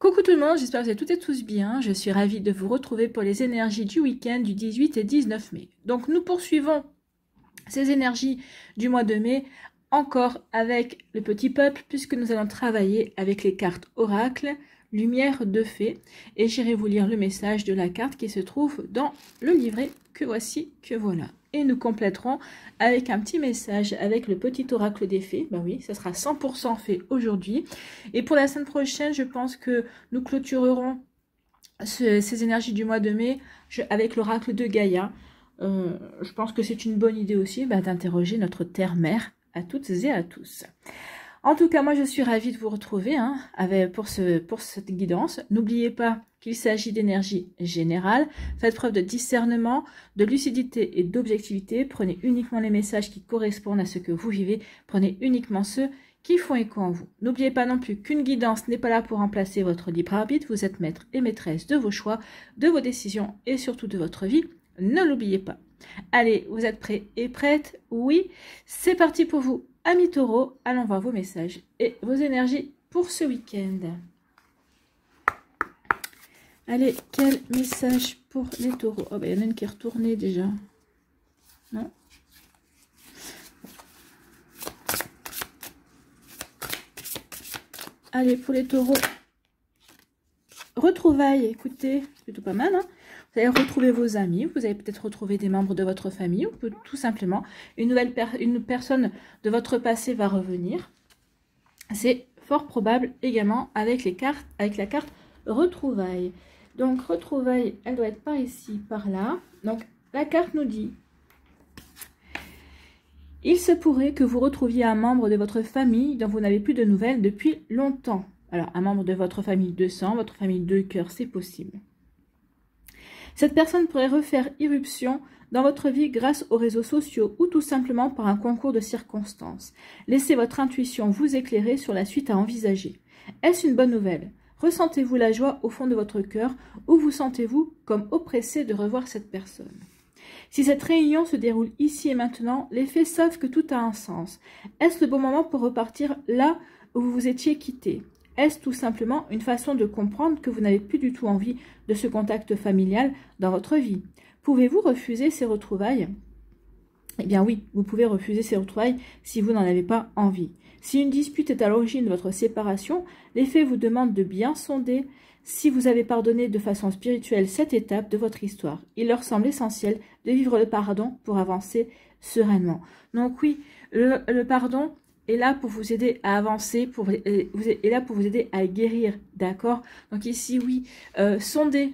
Coucou tout le monde, j'espère que vous allez toutes et tous bien. Je suis ravie de vous retrouver pour les énergies du week-end du 18 et 19 mai. Donc nous poursuivons ces énergies du mois de mai encore avec le petit peuple puisque nous allons travailler avec les cartes oracle, lumière de fée. Et j'irai vous lire le message de la carte qui se trouve dans le livret que voici, que voilà. Et nous compléterons avec un petit message avec le petit oracle des fées. Ben oui, ça sera 100% fait aujourd'hui. Et pour la semaine prochaine, je pense que nous clôturerons ces énergies du mois de mai avec l'oracle de Gaïa. Je pense que c'est une bonne idée aussi d'interroger notre terre-mère à toutes et à tous. En tout cas, moi, je suis ravie de vous retrouver pour cette guidance. N'oubliez pas qu'il s'agit d'énergie générale. Faites preuve de discernement, de lucidité et d'objectivité. Prenez uniquement les messages qui correspondent à ce que vous vivez. Prenez uniquement ceux qui font écho en vous. N'oubliez pas non plus qu'une guidance n'est pas là pour remplacer votre libre arbitre. Vous êtes maître et maîtresse de vos choix, de vos décisions et surtout de votre vie. Ne l'oubliez pas. Allez, vous êtes prêts et prêtes? Oui, c'est parti pour vous. Amis taureaux, allons voir vos messages et vos énergies pour ce week-end. Allez, quel message pour les taureaux? Oh, il y en a une qui est retournée déjà. Non? Allez, pour les taureaux. Retrouvailles, écoutez, c'est plutôt pas mal, hein? Vous allez retrouver vos amis, vous allez peut-être retrouver des membres de votre famille, ou tout simplement, une personne de votre passé va revenir. C'est fort probable également avec la carte retrouvailles. Donc, retrouvailles, elle doit être par ici, par là. Donc, la carte nous dit: il se pourrait que vous retrouviez un membre de votre famille dont vous n'avez plus de nouvelles depuis longtemps. Alors, un membre de votre famille de sang, votre famille de cœur, c'est possible. Cette personne pourrait refaire irruption dans votre vie grâce aux réseaux sociaux ou tout simplement par un concours de circonstances. Laissez votre intuition vous éclairer sur la suite à envisager. Est-ce une bonne nouvelle? Ressentez-vous la joie au fond de votre cœur ou vous sentez-vous comme oppressé de revoir cette personne? Si cette réunion se déroule ici et maintenant, les faits savent que tout a un sens. Est-ce le bon moment pour repartir là où vous vous étiez quitté? Est-ce tout simplement une façon de comprendre que vous n'avez plus du tout envie de ce contact familial dans votre vie? Pouvez-vous refuser ces retrouvailles? Eh bien oui, vous pouvez refuser ces retrouvailles si vous n'en avez pas envie. Si une dispute est à l'origine de votre séparation, les faits vous demandent de bien sonder si vous avez pardonné de façon spirituelle cette étape de votre histoire. Il leur semble essentiel de vivre le pardon pour avancer sereinement. Donc oui, le pardon est là pour vous aider à avancer, est là pour vous aider à guérir, d'accord? Donc ici, oui, sondez,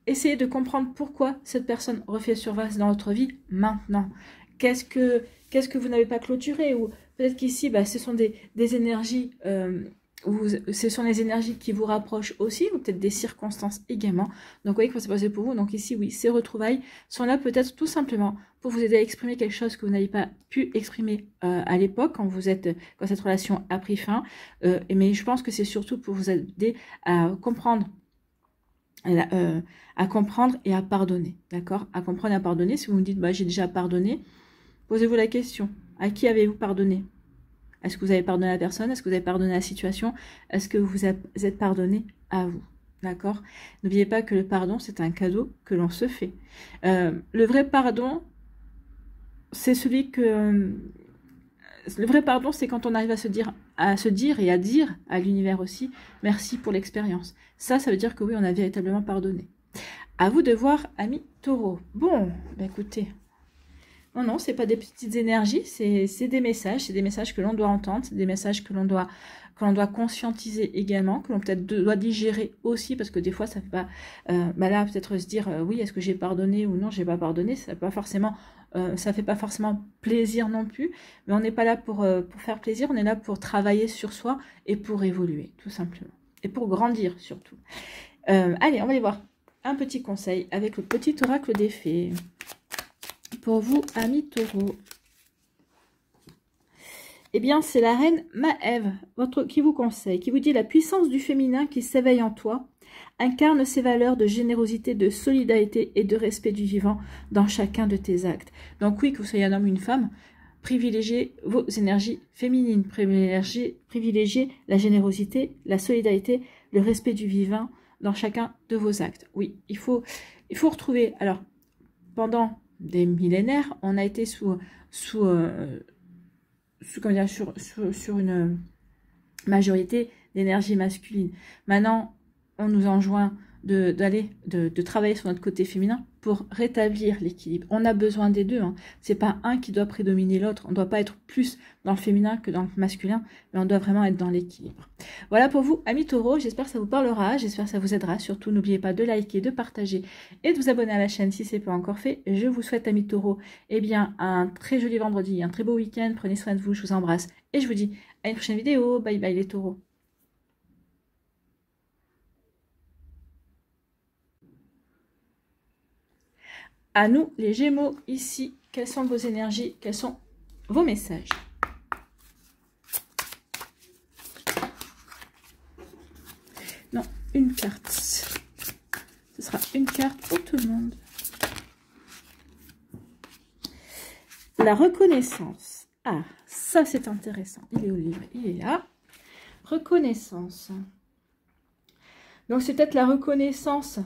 essayez de comprendre pourquoi cette personne refait surface dans votre vie maintenant. Qu'est-ce que vous n'avez pas clôturé? Ou peut-être qu'ici, ce sont des énergies, ce sont les énergies qui vous rapprochent aussi, ou peut-être des circonstances également. Donc, vous voyez que ça s'est passé pour vous. Donc ici, oui, ces retrouvailles sont là peut-être tout simplement pour vous aider à exprimer quelque chose que vous n'avez pas pu exprimer à l'époque, quand cette relation a pris fin. Mais je pense que c'est surtout pour vous aider à comprendre. À comprendre et à pardonner, d'accord? À comprendre et à pardonner. Si vous me dites, j'ai déjà pardonné, posez-vous la question. À qui avez-vous pardonné? Est-ce que vous avez pardonné à la personne? Est-ce que vous avez pardonné à la situation? Est-ce que vous êtes pardonné à vous? D'accord? N'oubliez pas que le pardon, c'est un cadeau que l'on se fait. Le vrai pardon, c'est le vrai pardon, c'est quand on arrive à se dire et à dire à l'univers aussi, merci pour l'expérience. Ça veut dire que oui, on a véritablement pardonné. À vous de voir, amis taureaux. Bon, écoutez, non, c'est pas des petites énergies, c'est des messages que l'on doit entendre, c'est des messages que l'on doit conscientiser également, que l'on peut-être doit digérer aussi, parce que des fois, ça fait pas, là, peut-être se dire, oui, est-ce que j'ai pardonné ou non, j'ai pas pardonné, ça fait pas forcément plaisir non plus, mais on n'est pas là pour faire plaisir, on est là pour travailler sur soi et pour évoluer, tout simplement, et pour grandir surtout. Allez, on va aller voir un petit conseil avec le petit oracle des fées. Pour vous, amis taureaux, eh bien, c'est la reine Maëve qui vous conseille, qui vous dit: la puissance du féminin qui s'éveille en toi incarne ces valeurs de générosité, de solidarité et de respect du vivant dans chacun de tes actes. Donc oui, que vous soyez un homme ou une femme, privilégiez vos énergies féminines, privilégiez la générosité, la solidarité, le respect du vivant dans chacun de vos actes. Oui, il faut retrouver. Alors, pendant des millénaires, on a été sur une majorité d'énergie masculine. Maintenant, on nous enjoint de travailler sur notre côté féminin pour rétablir l'équilibre. On a besoin des deux. Hein. C'est pas un qui doit prédominer l'autre. On ne doit pas être plus dans le féminin que dans le masculin, mais on doit vraiment être dans l'équilibre. Voilà pour vous, amis taureaux. J'espère que ça vous parlera. J'espère que ça vous aidera. Surtout, n'oubliez pas de liker, de partager et de vous abonner à la chaîne si ce n'est pas encore fait. Je vous souhaite, amis taureaux, eh bien, un très joli vendredi, un très beau week-end. Prenez soin de vous. Je vous embrasse et je vous dis à une prochaine vidéo. Bye bye les taureaux. À nous, les Gémeaux, ici, quelles sont vos énergies, quels sont vos messages? Non, une carte. Ce sera une carte pour tout le monde. La reconnaissance. Ah, ça c'est intéressant. Il est au livre, il est là. Reconnaissance. Donc c'est peut-être la reconnaissance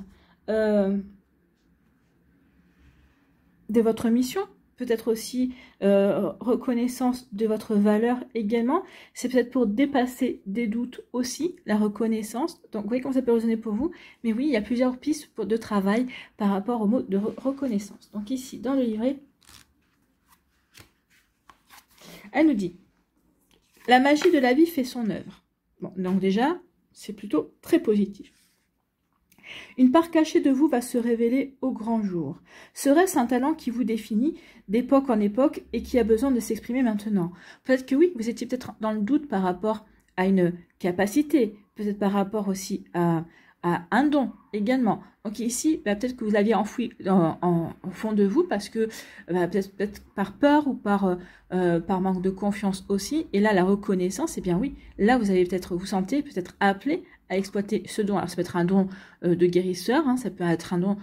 de votre mission, peut-être aussi reconnaissance de votre valeur également. C'est peut-être pour dépasser des doutes aussi, la reconnaissance. Donc, vous voyez comment ça peut résonner pour vous. Mais oui, il y a plusieurs pistes de travail par rapport au mot de reconnaissance. Donc ici, dans le livret, elle nous dit « La magie de la vie fait son œuvre ». Bon, donc déjà, c'est plutôt très positif. Une part cachée de vous va se révéler au grand jour. Serait-ce un talent qui vous définit d'époque en époque et qui a besoin de s'exprimer maintenant? Peut-être que oui, vous étiez peut-être dans le doute par rapport à une capacité, peut-être par rapport aussi à un don également. Donc ici, bah, peut-être que vous l'aviez enfoui au fond de vous parce que peut-être par peur ou par manque de confiance aussi. Et là, la reconnaissance, eh bien oui, là vous allez peut-être vous sentez peut-être appelé à exploiter ce don. Alors ça peut être un don de guérisseur, hein, ça peut être un don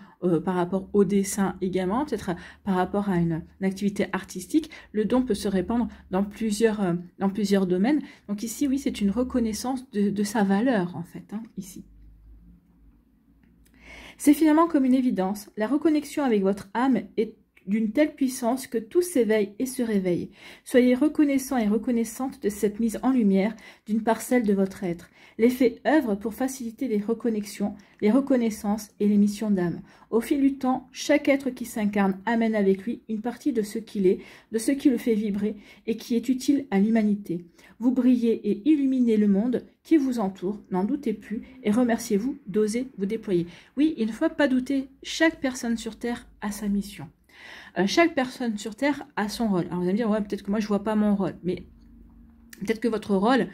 par rapport au dessin également, peut-être par rapport à une activité artistique. Le don peut se répandre dans plusieurs domaines. Donc ici, oui, c'est une reconnaissance de sa valeur en fait, hein, ici. C'est finalement comme une évidence. La reconnexion avec votre âme est d'une telle puissance que tout s'éveille et se réveille. Soyez reconnaissant et reconnaissante de cette mise en lumière d'une parcelle de votre être. L'effet œuvre pour faciliter les reconnexions, les reconnaissances et les missions d'âme. Au fil du temps, chaque être qui s'incarne amène avec lui une partie de ce qu'il est, de ce qui le fait vibrer et qui est utile à l'humanité. Vous brillez et illuminez le monde qui vous entoure, n'en doutez plus, et remerciez-vous d'oser vous déployer. Oui, il ne faut pas douter, chaque personne sur Terre a sa mission. Chaque personne sur Terre a son rôle. Alors vous allez me dire, ouais, peut-être que moi je vois pas mon rôle, mais peut-être que votre rôle,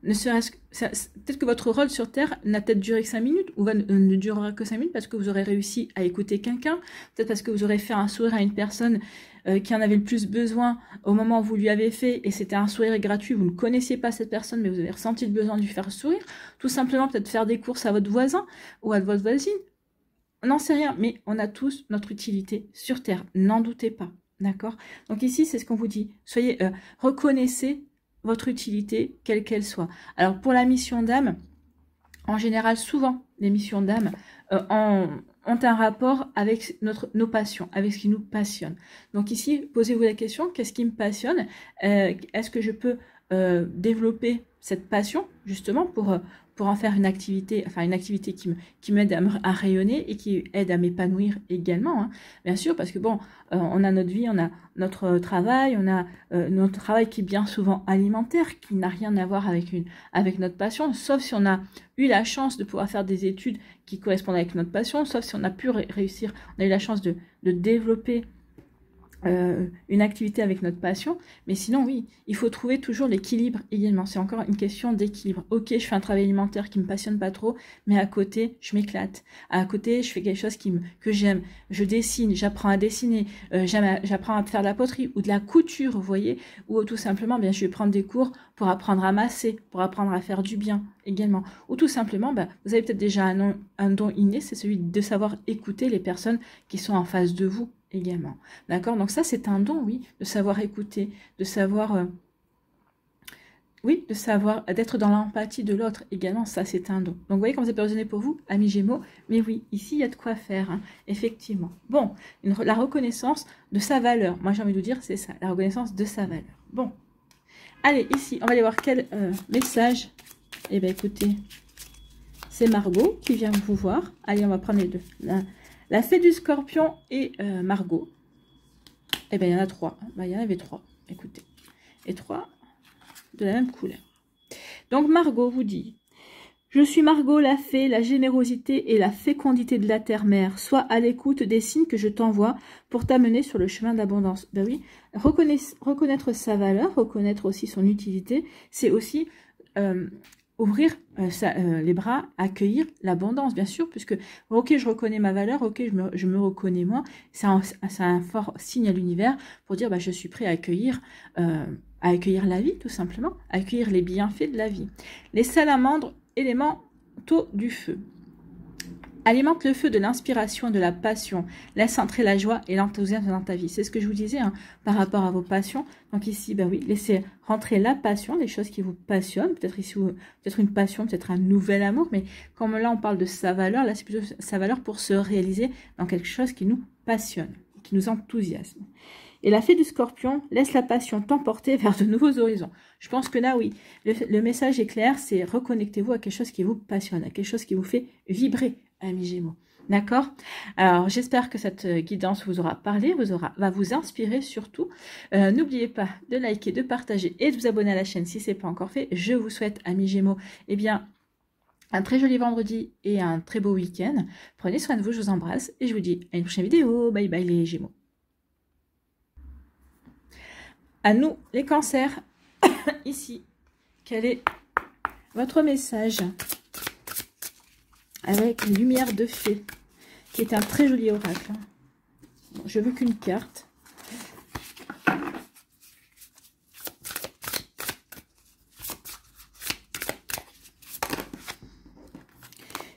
peut-être que votre rôle sur Terre n'a peut-être duré que 5 minutes, ou ne durera que 5 minutes parce que vous aurez réussi à écouter quelqu'un, peut-être parce que vous aurez fait un sourire à une personne qui en avait le plus besoin au moment où vous lui avez fait, et c'était un sourire gratuit, vous ne connaissiez pas cette personne, mais vous avez ressenti le besoin de lui faire sourire, tout simplement peut-être faire des courses à votre voisin ou à votre voisine. On n'en sait rien, mais on a tous notre utilité sur Terre, n'en doutez pas, d'accord? Donc ici, c'est ce qu'on vous dit, soyez, reconnaissez votre utilité, quelle qu'elle soit. Alors pour la mission d'âme, en général, souvent, les missions d'âme ont un rapport avec nos passions, avec ce qui nous passionne. Donc ici, posez-vous la question, qu'est-ce qui me passionne? Est-ce que je peux développer cette passion, justement, pour en faire une activité, enfin une activité qui m'aide à rayonner et qui aide à m'épanouir également, hein. Bien sûr, parce que bon, on a notre vie, on a notre travail, on a notre travail qui est bien souvent alimentaire, qui n'a rien à voir avec notre passion, sauf si on a eu la chance de pouvoir faire des études qui correspondent avec notre passion, sauf si on a pu réussir, on a eu la chance de développer une activité avec notre passion, mais sinon oui, il faut trouver toujours l'équilibre également, c'est encore une question d'équilibre. Ok, je fais un travail alimentaire qui me passionne pas trop, mais à côté je m'éclate, à côté je fais quelque chose que j'aime, je dessine, j'apprends à dessiner, j'apprends à faire de la poterie ou de la couture, vous voyez, ou tout simplement bien je vais prendre des cours pour apprendre à masser, pour apprendre à faire du bien également, ou tout simplement vous avez peut-être déjà un don inné, c'est celui de savoir écouter les personnes qui sont en face de vous également, d'accord? Donc ça c'est un don, oui, de savoir écouter, de savoir oui, de savoir, d'être dans l'empathie de l'autre également, ça c'est un don. Donc vous voyez comment ça peut résonner pour vous, amis Gémeaux. Mais oui, ici il y a de quoi faire, hein, effectivement. Bon, la reconnaissance de sa valeur. Moi j'ai envie de vous dire, c'est ça, la reconnaissance de sa valeur. Bon, allez, ici, on va aller voir quel message. Eh bien écoutez, c'est Margot qui vient vous voir. Allez, on va prendre les deux. La fée du Scorpion et Margot. Eh bien il y en a trois. Ben, il y en avait trois, écoutez. Et trois de la même couleur. Donc Margot vous dit: je suis Margot, la fée, la générosité et la fécondité de la terre-mère. Sois à l'écoute des signes que je t'envoie pour t'amener sur le chemin d'abondance. Ben oui, reconnaître sa valeur, reconnaître aussi son utilité, c'est aussi ouvrir les bras, accueillir l'abondance, bien sûr, puisque ok, je reconnais ma valeur, ok, je me reconnais moi. C'est un fort signe à l'univers pour dire, bah, je suis prêt à accueillir la vie, tout simplement, à accueillir les bienfaits de la vie. Les salamandres, élémentaux du feu. Alimente le feu de l'inspiration, de la passion. Laisse entrer la joie et l'enthousiasme dans ta vie. C'est ce que je vous disais, hein, par rapport à vos passions. Donc ici, ben oui, laissez rentrer la passion, les choses qui vous passionnent. Peut-être ici, peut-être une passion, peut-être un nouvel amour. Mais comme là, on parle de sa valeur, là, c'est plutôt sa valeur pour se réaliser dans quelque chose qui nous passionne, qui nous enthousiasme. Et la fée du Scorpion laisse la passion t'emporter vers de nouveaux horizons. Je pense que là, oui, le message est clair, c'est reconnectez-vous à quelque chose qui vous passionne, à quelque chose qui vous fait vibrer, amis Gémeaux. D'accord? Alors, j'espère que cette guidance vous aura parlé, va vous inspirer surtout. N'oubliez pas de liker, de partager et de vous abonner à la chaîne si ce n'est pas encore fait. Je vous souhaite, amis Gémeaux, eh bien, un très joli vendredi et un très beau week-end. Prenez soin de vous, je vous embrasse et je vous dis à une prochaine vidéo. Bye bye les Gémeaux. À nous, les cancers, ici, quel est votre message avec Lumière de Fée, qui est un très joli oracle. Bon, je veux qu'une carte.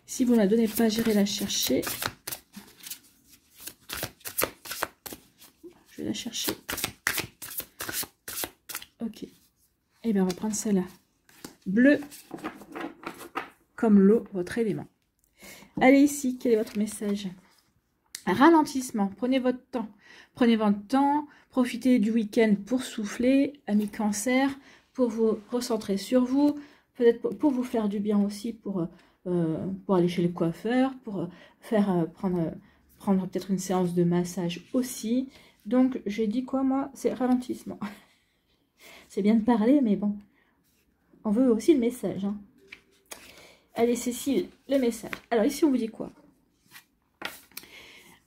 Si vous ne la donnez pas, j'irai la chercher. Je vais la chercher. Ok. Eh bien, on va prendre celle-là. Bleu comme l'eau, votre élément. Allez ici, quel est votre message? Ralentissement, prenez votre temps. Prenez votre temps, profitez du week-end pour souffler, amis cancer, pour vous recentrer sur vous, peut-être pour vous faire du bien aussi, pour aller chez le coiffeur, pour prendre peut-être une séance de massage aussi. Donc, j'ai dit quoi, moi? C'est ralentissement. C'est bien de parler, mais bon, on veut aussi le message. Hein. Allez, Cécile, le message. Alors, ici, on vous dit quoi?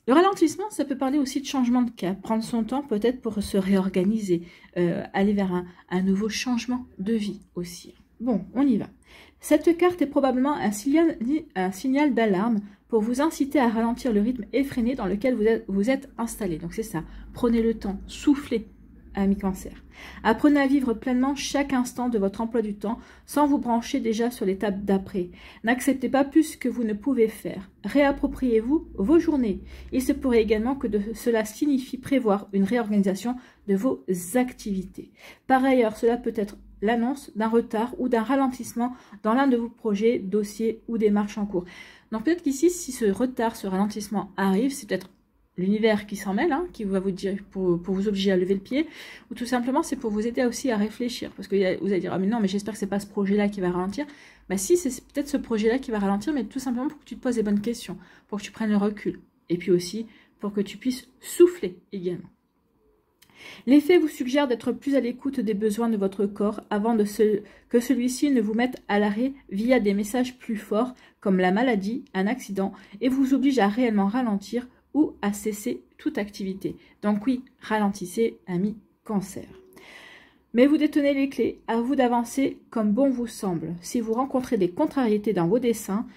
Le ralentissement, ça peut parler aussi de changement de cap. Prendre son temps, peut-être, pour se réorganiser. Aller vers un nouveau changement de vie aussi. Bon, on y va. Cette carte est probablement un signal d'alarme pour vous inciter à ralentir le rythme effréné dans lequel vous êtes installé. Donc, c'est ça. Prenez le temps, soufflez. Amis cancer. Apprenez à vivre pleinement chaque instant de votre emploi du temps sans vous brancher déjà sur l'étape d'après. N'acceptez pas plus que vous ne pouvez faire. Réappropriez-vous vos journées. Il se pourrait également que cela signifie prévoir une réorganisation de vos activités. Par ailleurs, cela peut être l'annonce d'un retard ou d'un ralentissement dans l'un de vos projets, dossiers ou démarches en cours. Donc peut-être qu'ici, si ce retard, ce ralentissement arrive, c'est peut-être l'univers qui s'en mêle, hein, qui va vous dire pour vous obliger à lever le pied, ou tout simplement c'est pour vous aider aussi à réfléchir, parce que vous allez dire ah mais non mais j'espère que c'est pas ce projet-là qui va ralentir. Bah si, c'est peut-être ce projet-là qui va ralentir, mais tout simplement pour que tu te poses les bonnes questions, pour que tu prennes le recul, et puis aussi pour que tu puisses souffler également. Les faits vous suggèrent d'être plus à l'écoute des besoins de votre corps avant que celui-ci ne vous mette à l'arrêt via des messages plus forts comme la maladie, un accident, et vous oblige à réellement ralentir ou à cesser toute activité. Donc oui, ralentissez, amis cancer. Mais vous détenez les clés, à vous d'avancer comme bon vous semble. Si vous rencontrez des contrariétés dans vos dessins,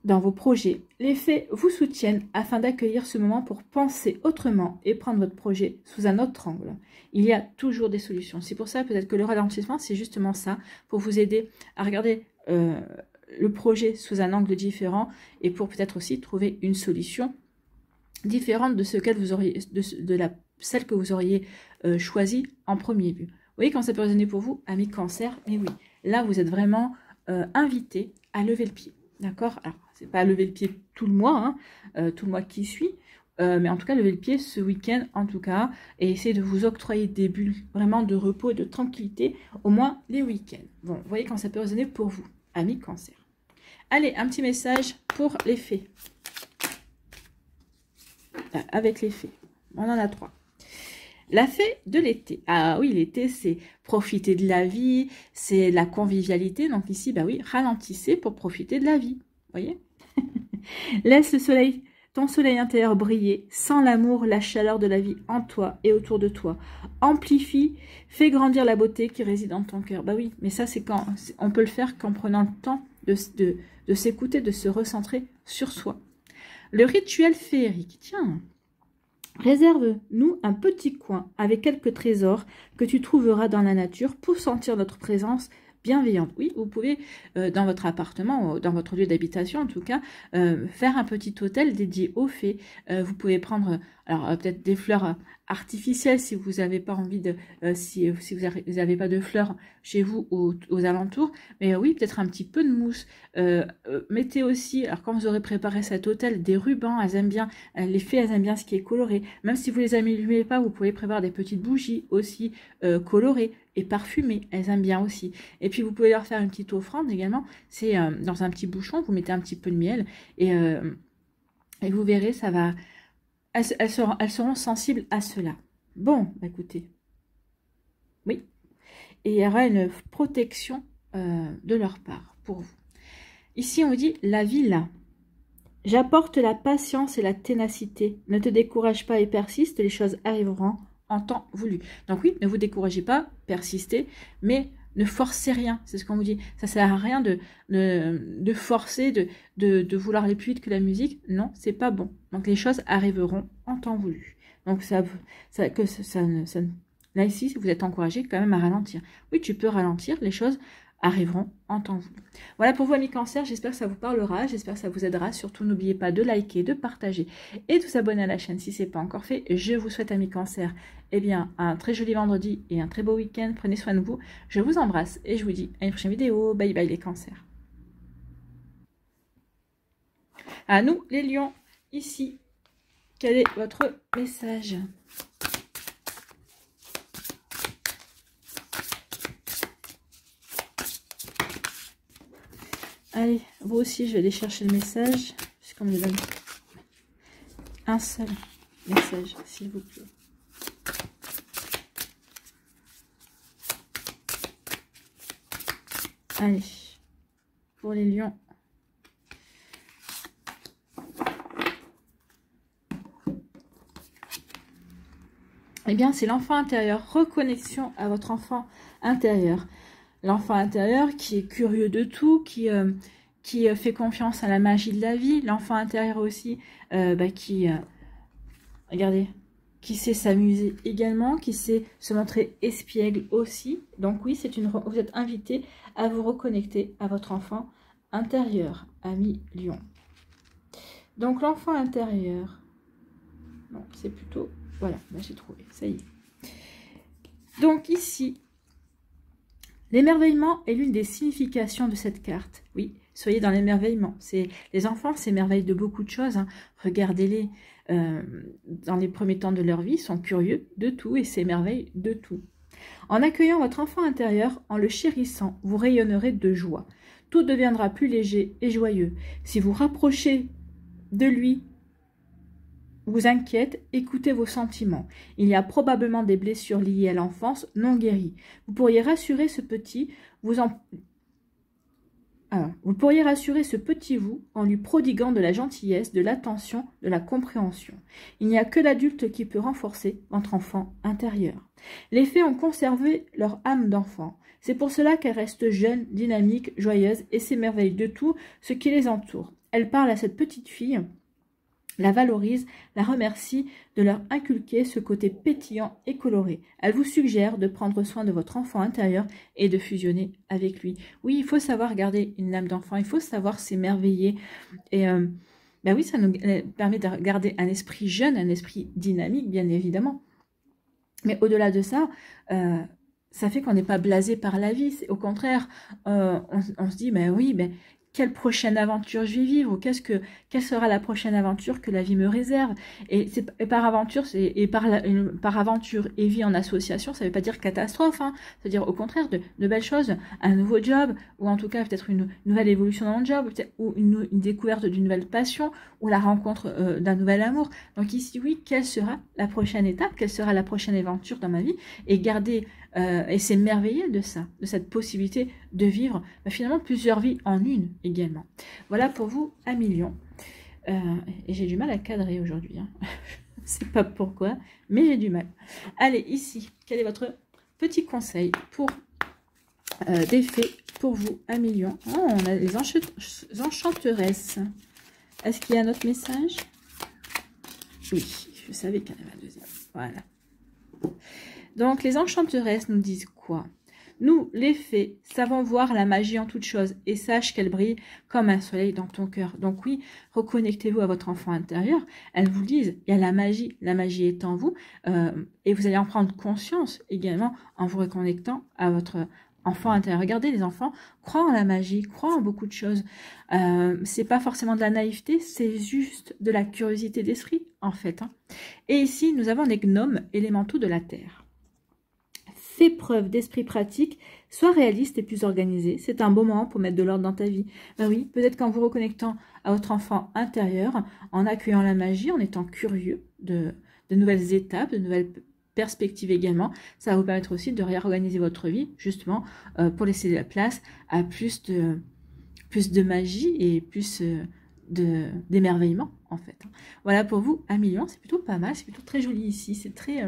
dans vos projets, les faits vous soutiennent afin d'accueillir ce moment pour penser autrement et prendre votre projet sous un autre angle. Il y a toujours des solutions. C'est pour ça peut-être que le ralentissement, c'est justement ça, pour vous aider à regarder le projet sous un angle différent et pour peut-être aussi trouver une solution différente de celle que vous auriez choisie en premier but. voyez quand ça peut résonner pour vous, amis Cancer? Mais oui, là, vous êtes vraiment invité à lever le pied. D'accord? Alors, c'est pas lever le pied tout le mois, hein, tout le mois qui suit, mais en tout cas, lever le pied ce week-end, en tout cas, et essayer de vous octroyer des bulles vraiment de repos et de tranquillité, au moins les week-ends. Bon, vous voyez quand ça peut résonner pour vous, amis Cancer. Allez, un petit message pour les fées. Avec les fées, on en a 3. La fée de l'été. Ah oui, l'été, c'est profiter de la vie, c'est la convivialité. Donc ici, bah oui, ralentissez pour profiter de la vie. Vous voyez? Laisse le soleil, ton soleil intérieur briller. Sens l'amour, la chaleur de la vie en toi et autour de toi. Amplifie, fais grandir la beauté qui réside dans ton cœur. Bah oui, mais ça, c'est quand on peut le faire qu'en prenant le temps de s'écouter, de se recentrer sur soi. Le rituel féerique. Tiens, réserve-nous un petit coin avec quelques trésors que tu trouveras dans la nature pour sentir notre présence bienveillante. Oui, vous pouvez, dans votre appartement, ou dans votre lieu d'habitation en tout cas, faire un petit hôtel dédié aux fées. Vous pouvez prendre, alors peut-être des fleurs artificielles si vous n'avez pas envie de, si vous n'avez pas de fleurs chez vous aux alentours. Mais oui, peut-être un petit peu de mousse. Mettez aussi, alors quand vous aurez préparé cet hôtel, des rubans. Elles aiment bien, les fées, elles aiment bien ce qui est coloré. Même si vous les allumez pas, vous pouvez prévoir des petites bougies aussi colorées et parfumées. Elles aiment bien aussi. Et puis vous pouvez leur faire une petite offrande également. C'est dans un petit bouchon, vous mettez un petit peu de miel et vous verrez, ça va. Elles seront sensibles à cela. Bon, bah écoutez. Oui. Et il y aura une protection de leur part pour vous. Ici, on dit la villa. J'apporte la patience et la ténacité. Ne te décourage pas et persiste, les choses arriveront en temps voulu. Donc oui, ne vous découragez pas, persistez, mais ne forcez rien. C'est ce qu'on vous dit. Ça sert à rien de forcer, de vouloir aller plus vite que la musique. Non, c'est pas bon. Donc les choses arriveront en temps voulu. Donc là ici, vous êtes encouragé quand même à ralentir. Oui, tu peux ralentir, les choses arriveront en temps voulu. Voilà pour vous, amis Cancer, j'espère que ça vous parlera, j'espère que ça vous aidera. Surtout, n'oubliez pas de liker, de partager et de vous abonner à la chaîne si ce n'est pas encore fait. Je vous souhaite, amis Cancer, eh bien, un très joli vendredi et un très beau week-end. Prenez soin de vous, je vous embrasse et je vous dis à une prochaine vidéo. Bye bye les Cancers. À nous, les Lions, ici, quel est votre message ? Allez, vous aussi, je vais aller chercher le message, puisqu'on me donne un seul message, s'il vous plaît. Allez, pour les lions. Eh bien, c'est l'enfant intérieur. Reconnexion à votre enfant intérieur. L'enfant intérieur qui est curieux de tout, qui fait confiance à la magie de la vie. L'enfant intérieur aussi regardez, qui sait s'amuser également, qui sait se montrer espiègle aussi. Donc oui, vous êtes invité à vous reconnecter à votre enfant intérieur, ami lion. Donc l'enfant intérieur, non, c'est plutôt, voilà, j'ai trouvé, ça y est. Donc ici, l'émerveillement est l'une des significations de cette carte. Oui, soyez dans l'émerveillement. Les enfants s'émerveillent de beaucoup de choses. Hein. Regardez-les. Dans les premiers temps de leur vie, sont curieux de tout et s'émerveillent de tout. En accueillant votre enfant intérieur, en le chérissant, vous rayonnerez de joie. Tout deviendra plus léger et joyeux. Si vous rapprochez de lui, vous inquiète, écoutez vos sentiments. Il y a probablement des blessures liées à l'enfance non guéries. Vous pourriez rassurer ce petit vous en lui prodiguant de la gentillesse, de l'attention, de la compréhension. Il n'y a que l'adulte qui peut renforcer votre enfant intérieur. Les fées ont conservé leur âme d'enfant. C'est pour cela qu'elles restent jeunes, dynamiques, joyeuses et s'émerveillent de tout ce qui les entoure. Elles parlent à cette petite fille, la valorise, la remercie de leur inculquer ce côté pétillant et coloré. Elle vous suggère de prendre soin de votre enfant intérieur et de fusionner avec lui. Oui, il faut savoir garder une âme d'enfant, il faut savoir s'émerveiller. Et oui, ça nous permet de garder un esprit jeune, un esprit dynamique, bien évidemment. Mais au-delà de ça, ça fait qu'on n'est pas blasé par la vie. Au contraire, on se dit, mais oui, mais quelle prochaine aventure je vais vivre, ou quelle sera la prochaine aventure que la vie me réserve. Et par aventure, par aventure et vie en association, ça ne veut pas dire catastrophe, hein. C'est-à-dire au contraire de belles choses, un nouveau job, ou en tout cas peut-être une nouvelle évolution dans le job, ou une découverte d'une nouvelle passion, ou la rencontre d'un nouvel amour. Donc ici, oui, quelle sera la prochaine étape, quelle sera la prochaine aventure dans ma vie, et garder et s'émerveiller de ça, de cette possibilité de vivre finalement plusieurs vies en une également. Voilà pour vous, 1 million. Et j'ai du mal à cadrer aujourd'hui. Hein. Je ne sais pas pourquoi, mais j'ai du mal. Allez, ici, quel est votre petit conseil pour des fées pour vous, 1 million. Oh, on a les enchanteresses. Est-ce qu'il y a un autre message? Oui, je savais qu'il y en avait un deuxième. Voilà. Donc, les enchanteresses nous disent quoi? Nous, les fées, savons voir la magie en toute chose et sache qu'elle brille comme un soleil dans ton cœur. Donc oui, reconnectez-vous à votre enfant intérieur. Elles vous disent, il y a la magie est en vous et vous allez en prendre conscience également en vous reconnectant à votre enfant intérieur. Regardez, les enfants croient en la magie, croient en beaucoup de choses. C'est pas forcément de la naïveté, c'est juste de la curiosité d'esprit en fait. Hein. Et ici, nous avons les gnomes élémentaux de la terre. Fais preuve d'esprit pratique, sois réaliste et plus organisé. C'est un bon moment pour mettre de l'ordre dans ta vie. Ben oui, peut-être qu'en vous reconnectant à votre enfant intérieur, en accueillant la magie, en étant curieux de nouvelles étapes, de nouvelles perspectives également, ça va vous permettre aussi de réorganiser votre vie, justement, pour laisser la place à plus de magie et plus d'émerveillement, en fait. Voilà pour vous, 1 million, c'est plutôt pas mal, c'est plutôt très joli ici, c'est très...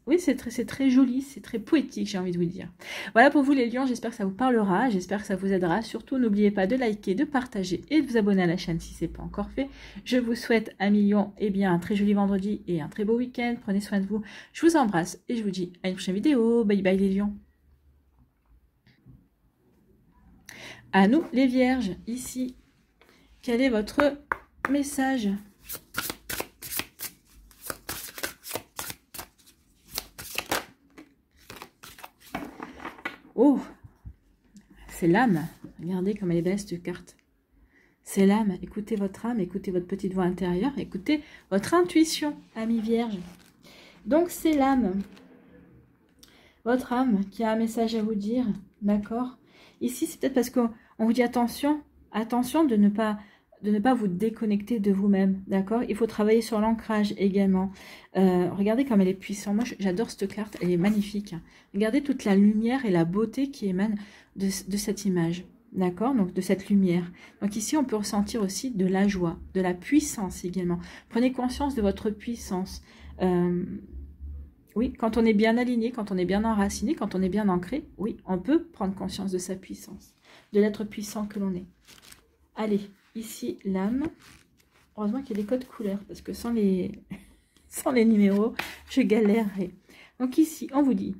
Oui, c'est très joli, c'est très poétique, j'ai envie de vous dire. Voilà pour vous les lions, j'espère que ça vous parlera, j'espère que ça vous aidera. Surtout, n'oubliez pas de liker, de partager et de vous abonner à la chaîne si ce n'est pas encore fait. Je vous souhaite 1 million, et bien un très joli vendredi et un très beau week-end. Prenez soin de vous, je vous embrasse et je vous dis à une prochaine vidéo. Bye bye les lions. À nous les vierges, ici, quel est votre message ? Oh, c'est l'âme. Regardez comme elle est belle cette carte. C'est l'âme. Écoutez votre âme, écoutez votre petite voix intérieure, écoutez votre intuition, ami vierge. Donc c'est l'âme. Votre âme qui a un message à vous dire, d'accord? Ici, c'est peut-être parce qu'on vous dit attention, attention de ne pas vous déconnecter de vous-même, d'accord? Il faut travailler sur l'ancrage également. Regardez comme elle est puissante. Moi, j'adore cette carte, elle est magnifique. Regardez toute la lumière et la beauté qui émane de cette image, d'accord? Donc, de cette lumière. Donc ici, on peut ressentir aussi de la joie, de la puissance également. Prenez conscience de votre puissance. Oui, quand on est bien aligné, quand on est bien enraciné, quand on est bien ancré, oui, on peut prendre conscience de sa puissance, de l'être puissant que l'on est. Allez. Ici, l'âme. Heureusement qu'il y a des codes couleurs, parce que sans les numéros, je galérerais. Donc ici, on vous dit,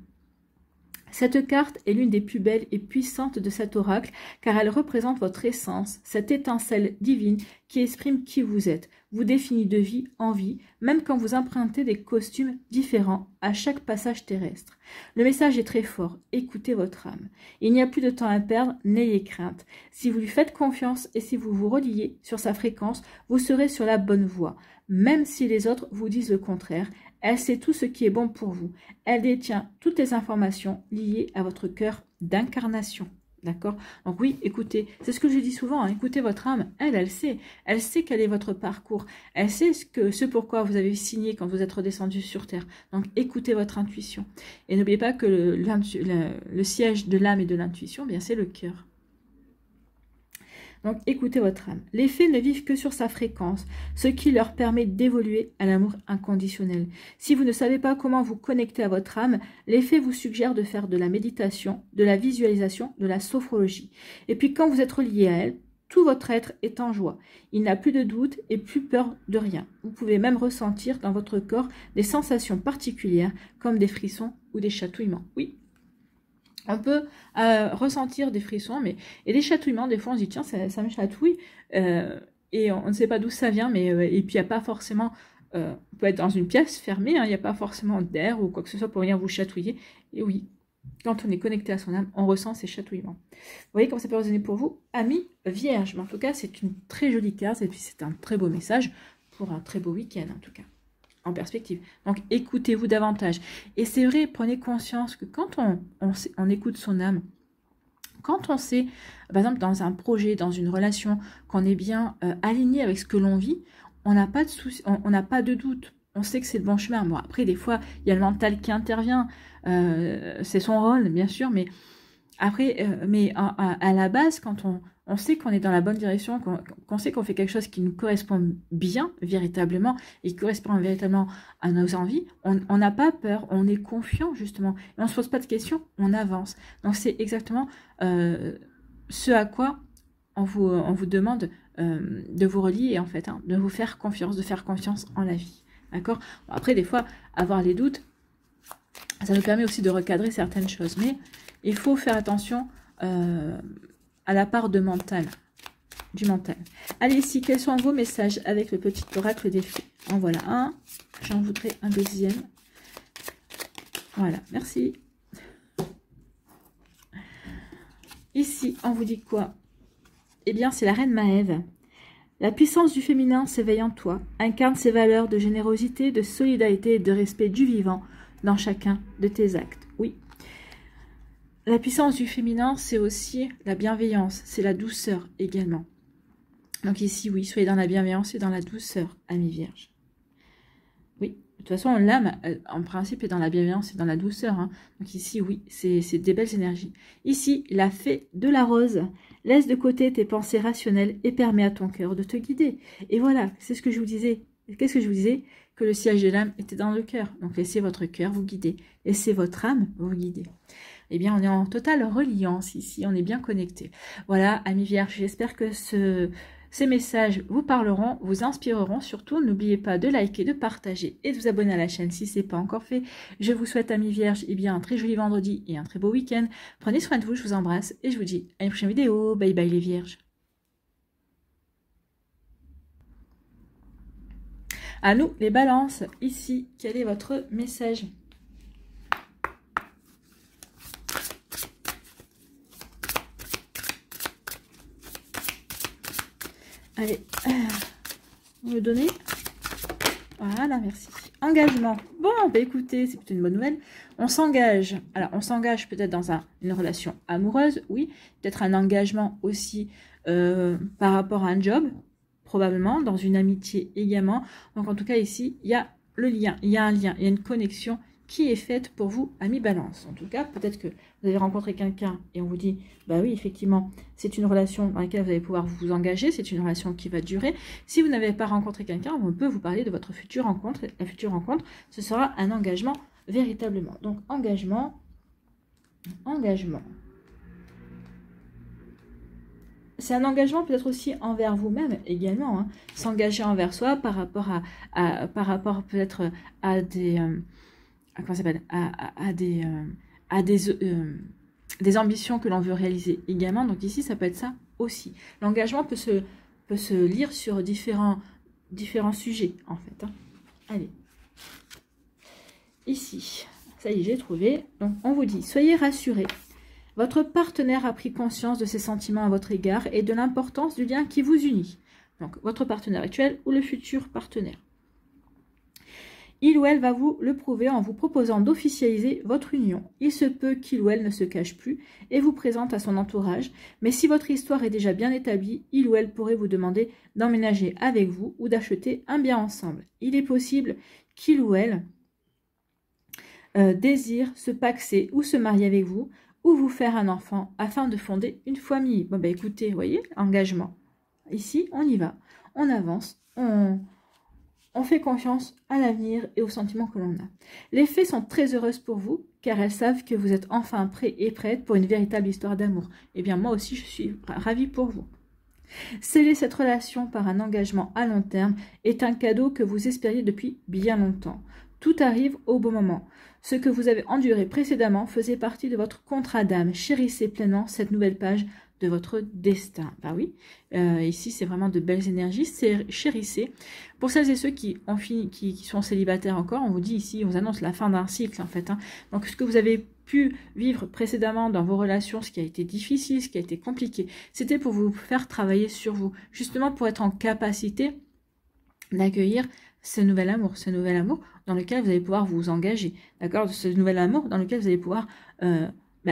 cette carte est l'une des plus belles et puissantes de cet oracle, car elle représente votre essence, cette étincelle divine qui exprime qui vous êtes, vous définit de vie en vie, même quand vous empruntez des costumes différents à chaque passage terrestre. Le message est très fort, écoutez votre âme. Il n'y a plus de temps à perdre, n'ayez crainte. Si vous lui faites confiance et si vous vous reliez sur sa fréquence, vous serez sur la bonne voie. Même si les autres vous disent le contraire, elle sait tout ce qui est bon pour vous. Elle détient toutes les informations liées à votre cœur d'incarnation. D'accord? Donc oui, écoutez, c'est ce que je dis souvent, hein, écoutez votre âme, elle sait quel est votre parcours, elle sait ce pourquoi vous avez signé quand vous êtes redescendu sur Terre. Donc écoutez votre intuition. Et n'oubliez pas que le siège de l'âme et de l'intuition, bien c'est le cœur. Donc, écoutez votre âme. Les fées ne vivent que sur sa fréquence, ce qui leur permet d'évoluer à l'amour inconditionnel. Si vous ne savez pas comment vous connecter à votre âme, les fées vous suggèrent de faire de la méditation, de la visualisation, de la sophrologie. Et puis, quand vous êtes relié à elle, tout votre être est en joie. Il n'a plus de doute et plus peur de rien. Vous pouvez même ressentir dans votre corps des sensations particulières, comme des frissons ou des chatouillements. Oui. On peut ressentir des frissons et des chatouillements. Des fois, on se dit, tiens, ça me chatouille. Et on ne sait pas d'où ça vient. Et puis, il n'y a pas forcément... on peut être dans une pièce fermée. Il n'y a pas forcément d'air ou quoi que ce soit pour venir vous chatouiller. Et oui, Quand on est connecté à son âme, on ressent ces chatouillements. Vous voyez comment ça peut résonner pour vous, amis vierges. Mais en tout cas, c'est une très jolie carte et puis c'est un très beau message pour un très beau week-end en tout cas, en perspective. Donc écoutez-vous davantage. Et c'est vrai, prenez conscience que quand on écoute son âme, quand on sait, par exemple dans un projet, dans une relation, qu'on est bien aligné avec ce que l'on vit, on n'a pas de souci, on n'a pas de doute. On sait que c'est le bon chemin. Bon, après, des fois, il y a le mental qui intervient. C'est son rôle, bien sûr. Mais après, à la base, quand on sait qu'on est dans la bonne direction, qu'on sait qu'on fait quelque chose qui nous correspond bien, véritablement, et qui correspond véritablement à nos envies, on n'a pas peur, on est confiant, justement. Et on ne se pose pas de questions, on avance. Donc, c'est exactement ce à quoi on vous demande de vous relier, en fait, hein, de vous faire confiance, de faire confiance en la vie. D'accord? Après, des fois, avoir les doutes, ça nous permet aussi de recadrer certaines choses. Mais il faut faire attention à la part de mental, du mental. Allez, ici, quels sont vos messages avec le petit oracle des fées? En voilà un. J'en voudrais un deuxième. Voilà, merci. Ici, on vous dit quoi? Eh bien, c'est la reine Maève. La puissance du féminin s'éveille en toi, incarne ses valeurs de générosité, de solidarité et de respect du vivant dans chacun de tes actes. Oui. La puissance du féminin, c'est aussi la bienveillance, c'est la douceur également. Donc ici, oui, soyez dans la bienveillance et dans la douceur, amis vierges. Oui, de toute façon, l'âme, en principe, est dans la bienveillance et dans la douceur. Hein. Donc ici, oui, c'est des belles énergies. Ici, la fée de la rose. Laisse de côté tes pensées rationnelles et permets à ton cœur de te guider. Et voilà, c'est ce que je vous disais. Qu'est-ce que je vous disais? Que le siège de l'âme était dans le cœur. Donc laissez votre cœur vous guider. Laissez votre âme vous guider. Eh bien, on est en totale reliance ici. On est bien connecté. Voilà, amis vierges, j'espère que ces messages vous parleront, vous inspireront. Surtout, n'oubliez pas de liker, de partager et de vous abonner à la chaîne si ce n'est pas encore fait. Je vous souhaite, amis vierges, eh bien, un très joli vendredi et un très beau week-end. Prenez soin de vous, je vous embrasse et je vous dis à une prochaine vidéo. Bye bye les vierges. À nous, les balances. Ici, quel est votre message ? Allez, vous me donnez. Voilà, merci. Engagement. Bon, bah écoutez, c'est plutôt une bonne nouvelle. On s'engage. Alors, on s'engage peut-être dans une relation amoureuse, oui. Peut-être un engagement aussi par rapport à un job, probablement, dans une amitié également. Donc, en tout cas, ici, il y a le lien, il y a un lien, il y a une connexion qui est faite pour vous, amis balance. En tout cas, peut-être que vous avez rencontré quelqu'un et on vous dit, bah oui, effectivement, c'est une relation dans laquelle vous allez pouvoir vous engager, c'est une relation qui va durer. Si vous n'avez pas rencontré quelqu'un, on peut vous parler de votre future rencontre. La future rencontre, ce sera un engagement véritablement. Donc, engagement. C'est un engagement peut-être aussi envers vous-même également. Hein. S'engager envers soi par rapport peut-être à des... comment ça s'appelle, des ambitions que l'on veut réaliser également. Donc ici, ça peut être ça aussi. L'engagement peut se lire sur différents sujets, en fait. Hein. Allez. Ici, ça y est, j'ai trouvé. Donc, on vous dit, soyez rassurés. Votre partenaire a pris conscience de ses sentiments à votre égard et de l'importance du lien qui vous unit. Donc, votre partenaire actuel ou le futur partenaire. Il ou elle va vous le prouver en vous proposant d'officialiser votre union. Il se peut qu'il ou elle ne se cache plus et vous présente à son entourage, mais si votre histoire est déjà bien établie, il ou elle pourrait vous demander d'emménager avec vous ou d'acheter un bien ensemble. Il est possible qu'il ou elle désire se paxer ou se marier avec vous ou vous faire un enfant afin de fonder une famille. Bon, bah écoutez, vous voyez, engagement. Ici, on y va, on avance, on fait confiance à l'avenir et aux sentiments que l'on a. Les fées sont très heureuses pour vous, car elles savent que vous êtes enfin prêts et prêtes pour une véritable histoire d'amour. Eh bien, moi aussi, je suis ravie pour vous. Sceller cette relation par un engagement à long terme est un cadeau que vous espériez depuis bien longtemps. Tout arrive au bon moment. Ce que vous avez enduré précédemment faisait partie de votre contrat d'âme. Chérissez pleinement cette nouvelle page de votre destin. Bah oui, ici c'est vraiment de belles énergies, chérissez. Pour celles et ceux qui sont célibataires encore, on vous dit ici, on vous annonce la fin d'un cycle en fait. Hein. Donc ce que vous avez pu vivre précédemment dans vos relations, ce qui a été difficile, ce qui a été compliqué. C'était pour vous faire travailler sur vous, justement pour être en capacité d'accueillir ce nouvel amour dans lequel vous allez pouvoir vous engager, d'accord? Ce nouvel amour dans lequel vous allez pouvoir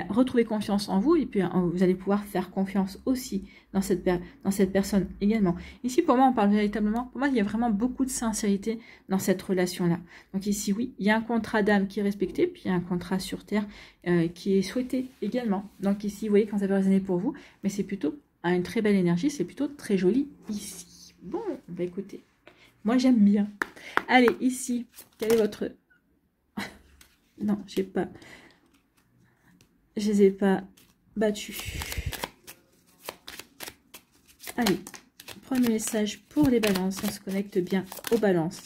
retrouver confiance en vous et puis vous allez pouvoir faire confiance aussi dans cette personne également. Ici, pour moi, on parle véritablement, pour moi, il y a vraiment beaucoup de sincérité dans cette relation-là. Donc ici, oui, il y a un contrat d'âme qui est respecté, puis il y a un contrat sur Terre qui est souhaité également. Donc ici, vous voyez, quand ça peut résonner pour vous, mais c'est plutôt une très belle énergie, c'est plutôt très joli ici. Bon, bah écoutez, moi j'aime bien. Allez, ici, quel est votre... Non, je les ai pas battus. Allez, premier message pour les balances. On se connecte bien aux balances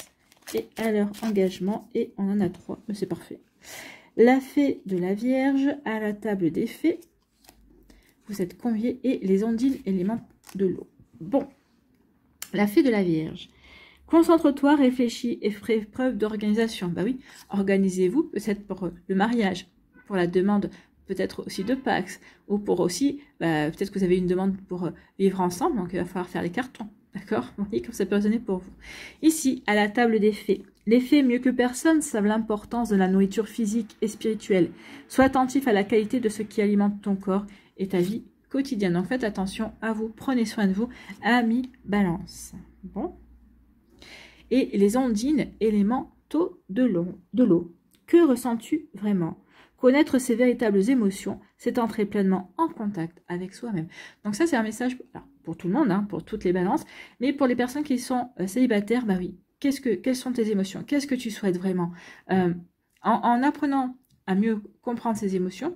et à leur engagement. Et on en a 3, mais c'est parfait. La fée de la Vierge à la table des fées. Vous êtes conviés et les ondines, éléments de l'eau. Bon, la fée de la Vierge. Concentre-toi, réfléchis et ferai preuve d'organisation. Bah oui, organisez-vous peut-être pour le mariage, pour la demande peut-être aussi de Pax, ou pour aussi, peut-être que vous avez une demande pour vivre ensemble, donc il va falloir faire les cartons, d'accord? Vous voyez comme ça peut résonner pour vous. Ici, à la table des fées, les fées, mieux que personne, savent l'importance de la nourriture physique et spirituelle. Sois attentif à la qualité de ce qui alimente ton corps et ta vie quotidienne. Donc faites attention à vous, prenez soin de vous, amis Balance. Bon. Et les ondines, élémentaux de l'eau. Que ressens-tu vraiment? Connaître ses véritables émotions, c'est entrer pleinement en contact avec soi-même. Donc ça, c'est un message pour tout le monde, hein, pour toutes les balances. Mais pour les personnes qui sont célibataires, bah oui, quelles sont tes émotions? Qu'est-ce que tu souhaites vraiment? En apprenant à mieux comprendre ses émotions,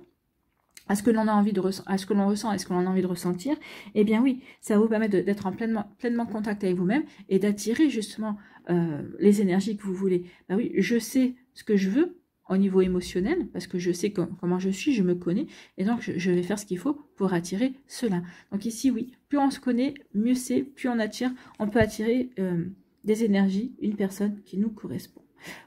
à ce que l'on a envie de à ce que l'on ressent, à ce que l'on a envie de ressentir, eh bien oui, ça va vous permettre d'être en pleinement contact avec vous-même et d'attirer justement les énergies que vous voulez. Bah oui, je sais ce que je veux au niveau émotionnel, parce que je sais comment je suis, je me connais, et donc je vais faire ce qu'il faut pour attirer cela. Donc ici, oui, plus on se connaît, mieux c'est, plus on attire, on peut attirer des énergies, une personne qui nous correspond.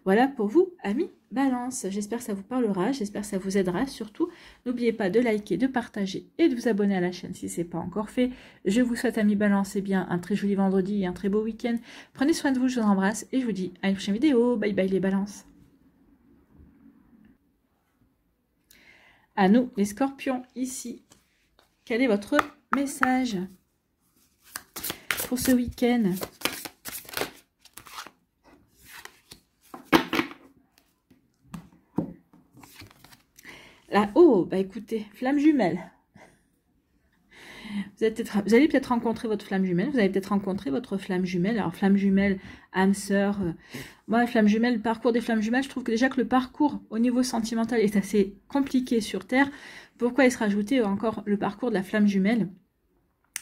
Voilà pour vous, amis Balance. J'espère que ça vous parlera, j'espère que ça vous aidera. Surtout, n'oubliez pas de liker, de partager et de vous abonner à la chaîne si ce n'est pas encore fait. Je vous souhaite, amis Balance, eh bien, un très joli vendredi et un très beau week-end. Prenez soin de vous, je vous embrasse et je vous dis à une prochaine vidéo. Bye bye les Balances. À nous, les Scorpions, ici. Quel est votre message pour ce week-end? Là, oh, bah écoutez, flamme jumelle. Vous allez peut-être rencontrer votre flamme jumelle. Vous allez peut-être rencontrer votre flamme jumelle. Alors, flamme jumelle, âme sœur. Moi, flamme jumelle, le parcours des flammes jumelles, je trouve que déjà que le parcours au niveau sentimental est assez compliqué sur Terre. Pourquoi il se rajouter encore le parcours de la flamme jumelle,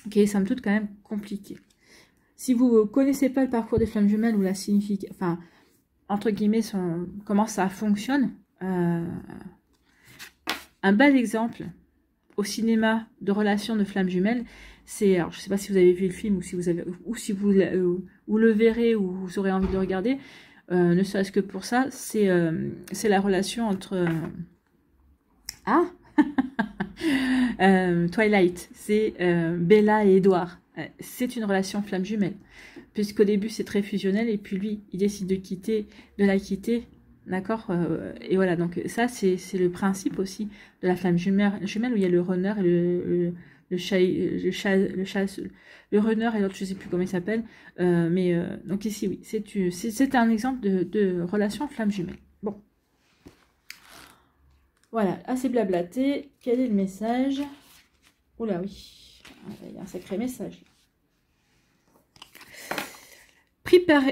qui est somme toute quand même compliqué. Si vous ne connaissez pas le parcours des flammes jumelles ou la signification, enfin, entre guillemets, comment ça fonctionne, un bel exemple au cinéma de relation de flammes jumelles, c'est, alors je ne sais pas si vous avez vu le film ou si vous le verrez ou vous aurez envie de le regarder, ne serait-ce que pour ça, c'est la relation entre Twilight, c'est Bella et Edward. C'est une relation flamme jumelle, puisqu'au début c'est très fusionnel et puis lui il décide de la quitter. D'accord, et voilà, donc ça c'est le principe aussi de la flamme jumelle où il y a le runner et le runner et l'autre je sais plus comment il s'appelle, donc ici oui, c'est un exemple de relation flamme jumelle. Bon, voilà, assez blablaté. Quel est le message? Oula oui, il y a un sacré message.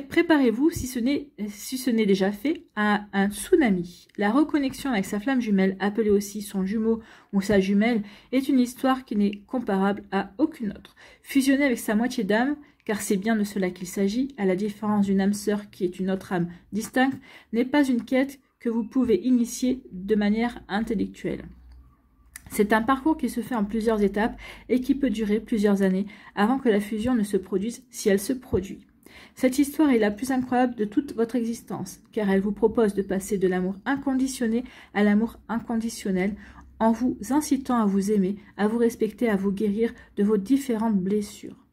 Préparez-vous, si ce n'est déjà fait, à un tsunami. La reconnexion avec sa flamme jumelle, appelée aussi son jumeau ou sa jumelle, est une histoire qui n'est comparable à aucune autre. Fusionner avec sa moitié d'âme, car c'est bien de cela qu'il s'agit, à la différence d'une âme sœur qui est une autre âme distincte, n'est pas une quête que vous pouvez initier de manière intellectuelle. C'est un parcours qui se fait en plusieurs étapes et qui peut durer plusieurs années avant que la fusion ne se produise, si elle se produit. Cette histoire est la plus incroyable de toute votre existence, car elle vous propose de passer de l'amour inconditionné à l'amour inconditionnel, en vous incitant à vous aimer, à vous respecter, à vous guérir de vos différentes blessures.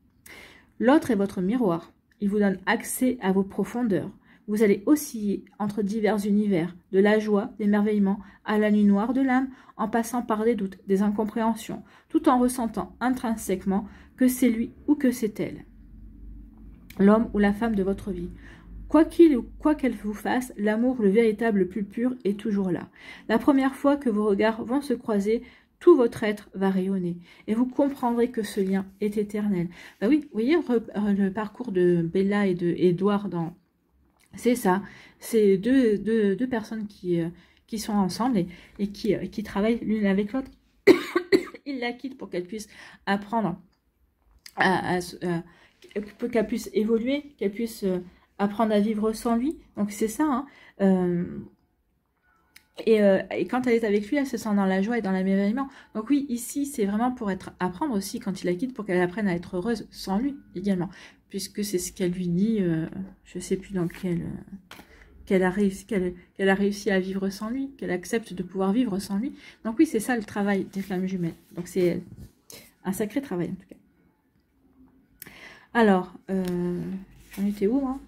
L'autre est votre miroir. Il vous donne accès à vos profondeurs. Vous allez osciller entre divers univers, de la joie, l'émerveillement, à la nuit noire de l'âme, en passant par des doutes, des incompréhensions, tout en ressentant intrinsèquement que c'est lui ou que c'est elle, l'homme ou la femme de votre vie. Quoi qu'il ou quoi qu'elle vous fasse, l'amour, le véritable, le plus pur, est toujours là. La première fois que vos regards vont se croiser, tout votre être va rayonner et vous comprendrez que ce lien est éternel. Ben oui, vous voyez le parcours de Bella et de Edouard dans... C'est ça, c'est deux personnes qui sont ensemble et qui travaillent l'une avec l'autre. Il la quitte pour qu'elle puisse apprendre, pour qu'elle puisse évoluer, qu'elle puisse apprendre à vivre sans lui. Donc c'est ça. Hein. Et quand elle est avec lui, elle se sent dans la joie et dans l'émerveillement. Donc oui, ici, c'est vraiment pour apprendre aussi quand il la quitte, pour qu'elle apprenne à être heureuse sans lui également. Puisque c'est ce qu'elle lui dit, je ne sais plus dans qu'elle a réussi à vivre sans lui, qu'elle accepte de pouvoir vivre sans lui. Donc oui, c'est ça le travail des flammes jumelles. Donc c'est un sacré travail en tout cas. Alors, j'en étais où moi?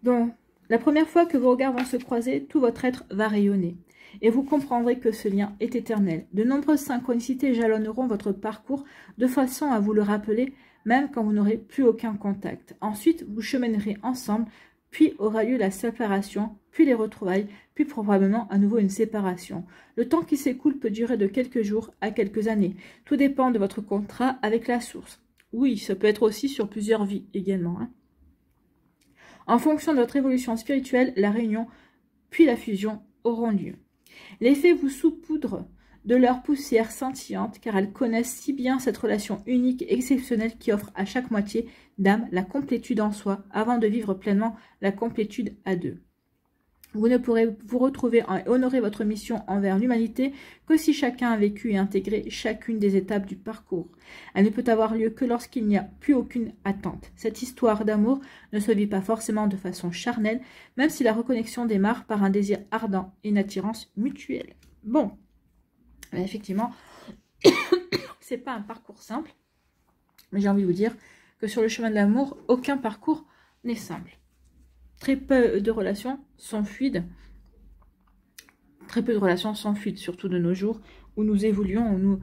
Donc, la première fois que vos regards vont se croiser, tout votre être va rayonner. Et vous comprendrez que ce lien est éternel. De nombreuses synchronicités jalonneront votre parcours de façon à vous le rappeler, même quand vous n'aurez plus aucun contact. Ensuite, vous cheminerez ensemble, puis aura lieu la séparation, puis les retrouvailles, puis probablement à nouveau une séparation. Le temps qui s'écoule peut durer de quelques jours à quelques années. Tout dépend de votre contrat avec la source. Oui, ça peut être aussi sur plusieurs vies également. Hein. En fonction de votre évolution spirituelle, la réunion puis la fusion auront lieu. Les fées vous saupoudrent de leur poussière scintillante car elles connaissent si bien cette relation unique et exceptionnelle qui offre à chaque moitié d'âme la complétude en soi avant de vivre pleinement la complétude à deux. Vous ne pourrez vous retrouver et honorer votre mission envers l'humanité que si chacun a vécu et intégré chacune des étapes du parcours. Elle ne peut avoir lieu que lorsqu'il n'y a plus aucune attente. Cette histoire d'amour ne se vit pas forcément de façon charnelle, même si la reconnexion démarre par un désir ardent et une attirance mutuelle. Bon, effectivement, c'est pas un parcours simple, mais j'ai envie de vous dire que sur le chemin de l'amour, aucun parcours n'est simple. Très peu de relations sont fluides. Très peu de relations sont fluides, surtout de nos jours, où nous évoluons, nous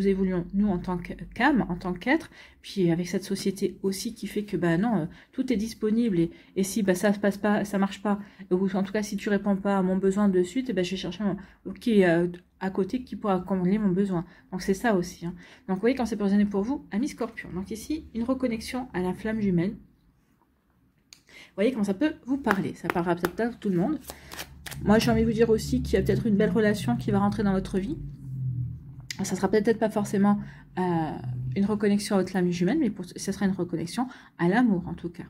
évoluons, nous, en tant qu'âme, en tant qu'être, puis avec cette société aussi qui fait que, non, tout est disponible, et si ça se passe pas, ça marche pas, ou en tout cas, si tu réponds pas à mon besoin de suite, je vais chercher qui est à côté qui pourra combler mon besoin. Donc, c'est ça aussi. Hein. Donc, vous voyez, quand c'est positionné pour vous, Amis Scorpion. Donc, ici, une reconnexion à la flamme jumelle. Vous voyez comment ça peut vous parler. Ça parlera peut-être pas à tout le monde. Moi, j'ai envie de vous dire aussi qu'il y a peut-être une belle relation qui va rentrer dans votre vie. Ça sera peut-être pas forcément une reconnexion à votre flamme jumelle, mais ça sera une reconnexion à l'amour, en tout cas.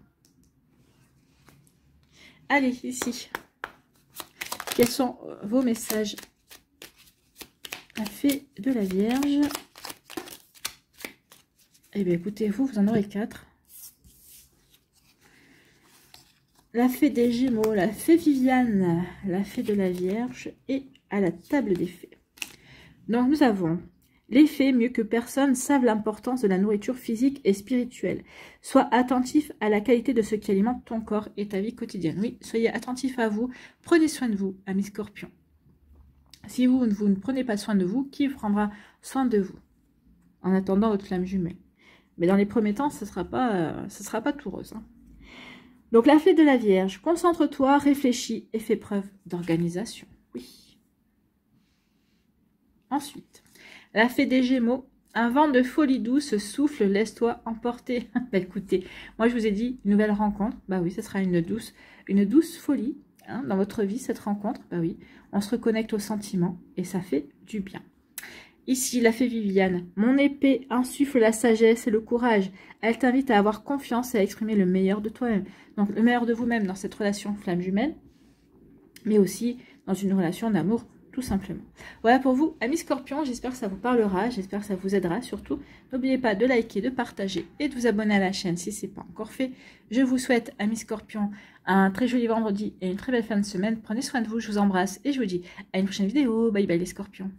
Allez, ici. Quels sont vos messages? La fée de la Vierge. Eh bien, écoutez, vous en aurez 4. La fée des Gémeaux, la fée Viviane, la fée de la Vierge et à la table des fées. Donc nous avons les fées, mieux que personne, savent l'importance de la nourriture physique et spirituelle. Sois attentif à la qualité de ce qui alimente ton corps et ta vie quotidienne. Oui, soyez attentif à vous, prenez soin de vous, amis Scorpions. Si vous ne prenez pas soin de vous, qui prendra soin de vous en attendant votre flamme jumelle? Mais dans les premiers temps, ce sera pas tout rose. Hein. Donc, la fée de la Vierge, concentre-toi, réfléchis et fais preuve d'organisation. Oui. Ensuite, la fée des Gémeaux, un vent de folie douce souffle, laisse-toi emporter. Écoutez, moi je vous ai dit, nouvelle rencontre. Bah oui, ce sera une douce folie hein, dans votre vie, cette rencontre. Bah oui, on se reconnecte aux sentiments et ça fait du bien. Ici, la fée Viviane, mon épée insuffle la sagesse et le courage. Elle t'invite à avoir confiance et à exprimer le meilleur de toi-même. Donc, le meilleur de vous-même dans cette relation flamme jumelle, mais aussi dans une relation d'amour tout simplement. Voilà pour vous, amis Scorpions, j'espère que ça vous parlera, j'espère que ça vous aidera surtout. N'oubliez pas de liker, de partager et de vous abonner à la chaîne si ce n'est pas encore fait. Je vous souhaite, amis Scorpions, un très joli vendredi et une très belle fin de semaine. Prenez soin de vous, je vous embrasse et je vous dis à une prochaine vidéo. Bye bye les Scorpions.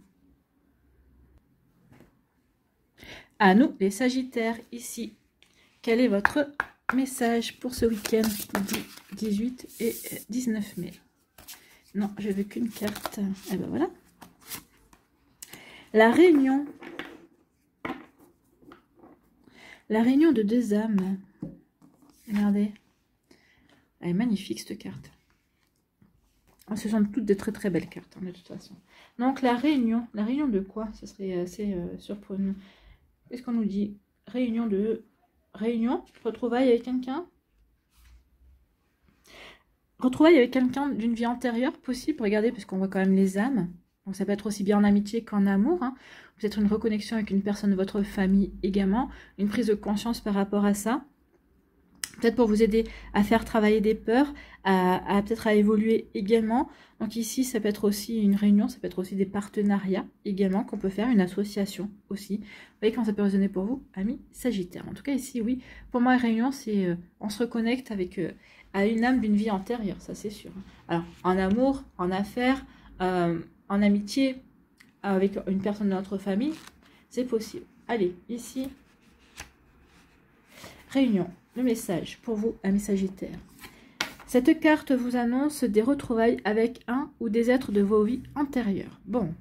À nous les Sagittaires, ici, quel est votre message pour ce week-end 18 et 19 mai? Non, je veux qu'une carte. Et ben voilà. La réunion. La réunion de deux âmes. Regardez. Elle est magnifique cette carte. Ce sont toutes des très très belles cartes, hein, de toute façon. Donc la réunion de quoi? Ça serait assez surprenant. Qu'est-ce qu'on nous dit? Réunion, retrouvailles avec quelqu'un? Retrouvailles avec quelqu'un d'une vie antérieure possible, regardez, parce qu'on voit quand même les âmes. Donc ça peut être aussi bien en amitié qu'en amour. Hein. Peut-être une reconnexion avec une personne de votre famille également. Une prise de conscience par rapport à ça. Peut-être pour vous aider à faire travailler des peurs, peut-être à évoluer également. Donc ici, ça peut être aussi une réunion, ça peut être aussi des partenariats également qu'on peut faire, une association aussi. Vous voyez comment ça peut résonner pour vous, amis Sagittaires. En tout cas ici, oui, pour moi, réunion, c'est on se reconnecte avec à une âme d'une vie antérieure, ça c'est sûr. Alors, en amour, en affaires, en amitié, avec une personne de notre famille, c'est possible. Allez, ici, réunion, le message pour vous, amis Sagittaires. Cette carte vous annonce des retrouvailles avec un ou des êtres de vos vies antérieures. Bon,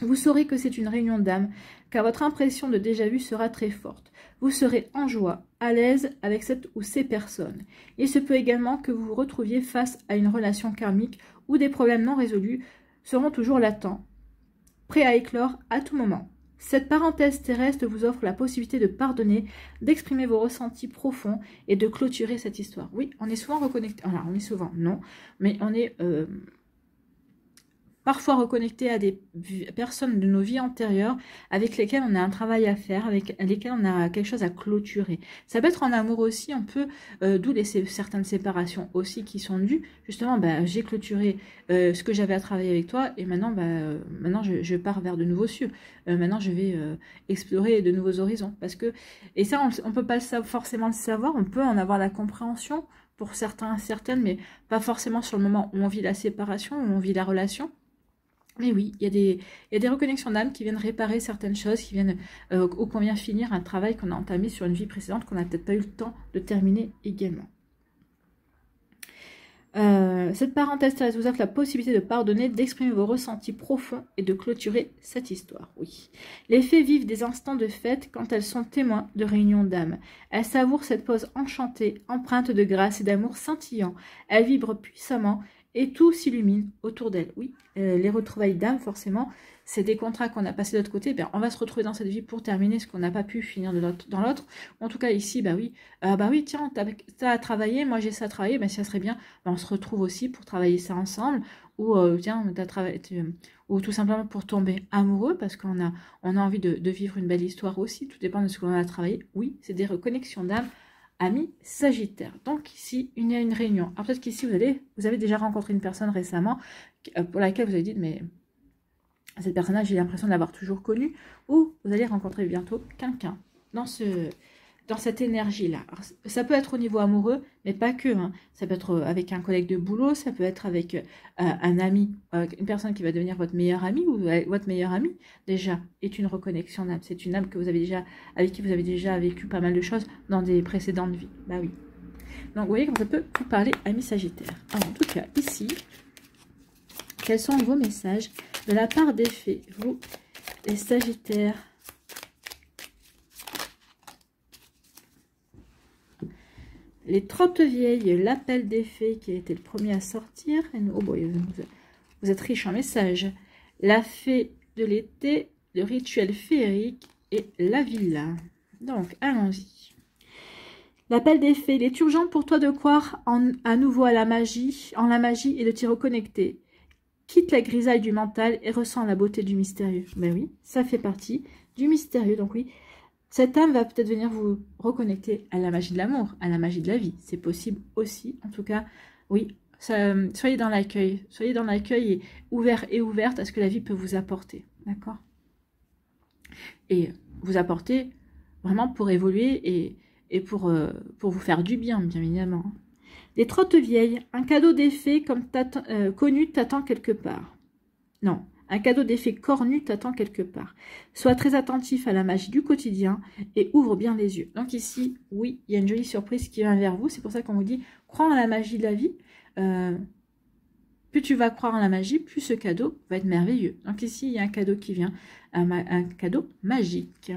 vous saurez que c'est une réunion d'âme, car votre impression de déjà-vu sera très forte. Vous serez en joie, à l'aise avec cette ou ces personnes. Il se peut également que vous vous retrouviez face à une relation karmique où des problèmes non résolus seront toujours latents, prêts à éclore à tout moment. Cette parenthèse terrestre vous offre la possibilité de pardonner, d'exprimer vos ressentis profonds et de clôturer cette histoire. Oui, on est souvent reconnecté, alors on est souvent, non, mais on est parfois reconnecté à des personnes de nos vies antérieures avec lesquelles on a un travail à faire, avec lesquelles on a quelque chose à clôturer. Ça peut être en amour aussi, on peut, d'où certaines séparations aussi qui sont dues. Justement, j'ai clôturé ce que j'avais à travailler avec toi et maintenant, maintenant je pars vers de nouveaux cieux. Maintenant, je vais explorer de nouveaux horizons. Parce que, et ça, on ne peut pas forcément le savoir, on peut en avoir la compréhension pour certains, certaines, mais pas forcément sur le moment où on vit la séparation, où on vit la relation. Mais oui, il y a des reconnexions d'âme qui viennent réparer certaines choses, qui viennent ou qu'on vient finir un travail qu'on a entamé sur une vie précédente qu'on n'a peut-être pas eu le temps de terminer également. Cette parenthèse terrestre vous offre la possibilité de pardonner, d'exprimer vos ressentis profonds et de clôturer cette histoire. Oui. Les fées vivent des instants de fête quand elles sont témoins de réunions d'âme. Elles savourent cette pause enchantée, empreinte de grâce et d'amour scintillant. Elles vibrent puissamment et tout s'illumine autour d'elle. Oui, les retrouvailles d'âme, forcément, c'est des contrats qu'on a passés de l'autre côté. On va se retrouver dans cette vie pour terminer ce qu'on n'a pas pu finir dans l'autre. En tout cas, ici, oui, tiens, t'as à travailler, moi j'ai ça à travailler, ça serait bien. On se retrouve aussi pour travailler ça ensemble. Ou, tiens, ou tout simplement pour tomber amoureux, parce qu'on a envie de vivre une belle histoire aussi. Tout dépend de ce qu'on a à travailler. Oui, c'est des reconnexions d'âme. Amis Sagittaire. Donc ici, il y a une réunion. Alors peut-être qu'ici, vous avez déjà rencontré une personne récemment pour laquelle vous avez dit, mais cette personne-là, j'ai l'impression de l'avoir toujours connue, ou vous allez rencontrer bientôt quelqu'un dans cette énergie-là. Ça peut être au niveau amoureux, mais pas que. Hein. Ça peut être avec un collègue de boulot, ça peut être avec un ami, une personne qui va devenir votre meilleur ami, ou votre meilleur ami, déjà, est une reconnexion d'âme. C'est une âme que vous avez déjà, avec qui vous avez déjà vécu pas mal de choses dans des précédentes vies. Bah oui. Donc, vous voyez comment ça peut vous parler, amis Sagittaires. Alors, en tout cas, ici, quels sont vos messages de la part des fées, vous, les Sagittaires? Les 30 vieilles, l'appel des fées qui a été le premier à sortir. Et nous, vous êtes riche en messages. La fée de l'été, le rituel féerique et la villa. Donc, allons-y. L'appel des fées. Il est urgent pour toi de croire à nouveau en la magie et de t'y reconnecter. Quitte la grisaille du mental et ressens la beauté du mystérieux. Ben oui, ça fait partie du mystérieux. Donc oui, cette âme va peut-être venir vous reconnecter à la magie de l'amour, à la magie de la vie. C'est possible aussi. En tout cas, oui, Soyez dans l'accueil. Soyez dans l'accueil et ouverte à ce que la vie peut vous apporter. D'accord? Et vous apporter vraiment pour évoluer et pour vous faire du bien, bien évidemment. Des trottes vieilles, un cadeau d'effet comme connu t'attend quelque part. Non, un cadeau d'effet cornu t'attend quelque part. Sois très attentif à la magie du quotidien et ouvre bien les yeux. Donc ici, oui, il y a une jolie surprise qui vient vers vous. C'est pour ça qu'on vous dit, crois en la magie de la vie. Plus tu vas croire en la magie, plus ce cadeau va être merveilleux. Donc ici, il y a un cadeau qui vient, un cadeau magique.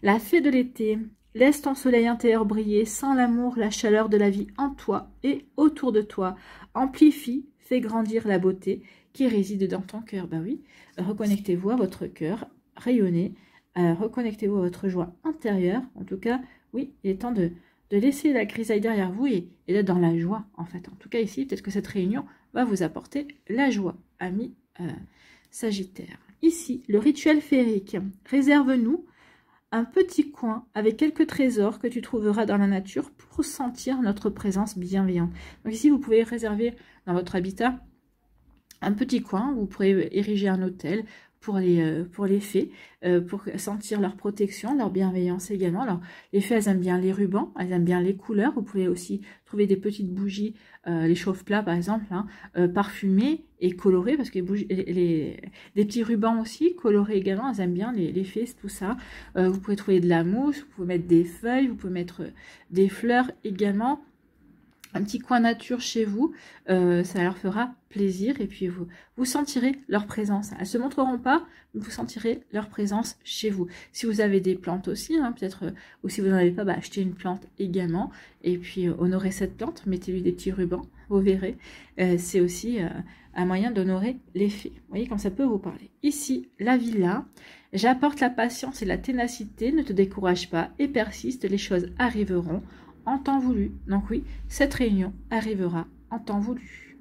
La fée de l'été, laisse ton soleil intérieur briller, sans l'amour, la chaleur de la vie en toi et autour de toi. Amplifie, fais grandir la beauté qui réside dans ton cœur. Ben oui, reconnectez-vous à votre cœur, rayonnez, reconnectez-vous à votre joie intérieure. En tout cas, oui, il est temps de laisser la grisaille derrière vous et d'être dans la joie, en fait. En tout cas, ici, peut-être que cette réunion va vous apporter la joie, amis Sagittaire. Ici, le rituel féerique. Réserve-nous un petit coin avec quelques trésors que tu trouveras dans la nature pour sentir notre présence bienveillante. Donc ici, vous pouvez réserver dans votre habitat un petit coin où vous pourrez ériger un hôtel pour les fées, pour sentir leur protection, leur bienveillance également. Alors, les fées, elles aiment bien les rubans, elles aiment bien les couleurs. Vous pouvez aussi trouver des petites bougies, les chauffe-plats par exemple, hein, parfumées et colorées, parce que des petits rubans aussi, colorés également, elles aiment bien les fées, tout ça. Vous pouvez trouver de la mousse, vous pouvez mettre des feuilles, vous pouvez mettre des fleurs également. Un petit coin nature chez vous, ça leur fera plaisir et puis vous sentirez leur présence. Elles ne se montreront pas, mais vous sentirez leur présence chez vous. Si vous avez des plantes aussi, hein, peut-être, ou si vous n'en avez pas, bah, achetez une plante également et puis honorez cette plante, mettez-lui des petits rubans, vous verrez. C'est aussi un moyen d'honorer les fées. Vous voyez comme ça peut vous parler. Ici, la villa, j'apporte la patience et la ténacité, ne te décourage pas et persiste, les choses arriveront en temps voulu. Donc oui, cette réunion arrivera en temps voulu.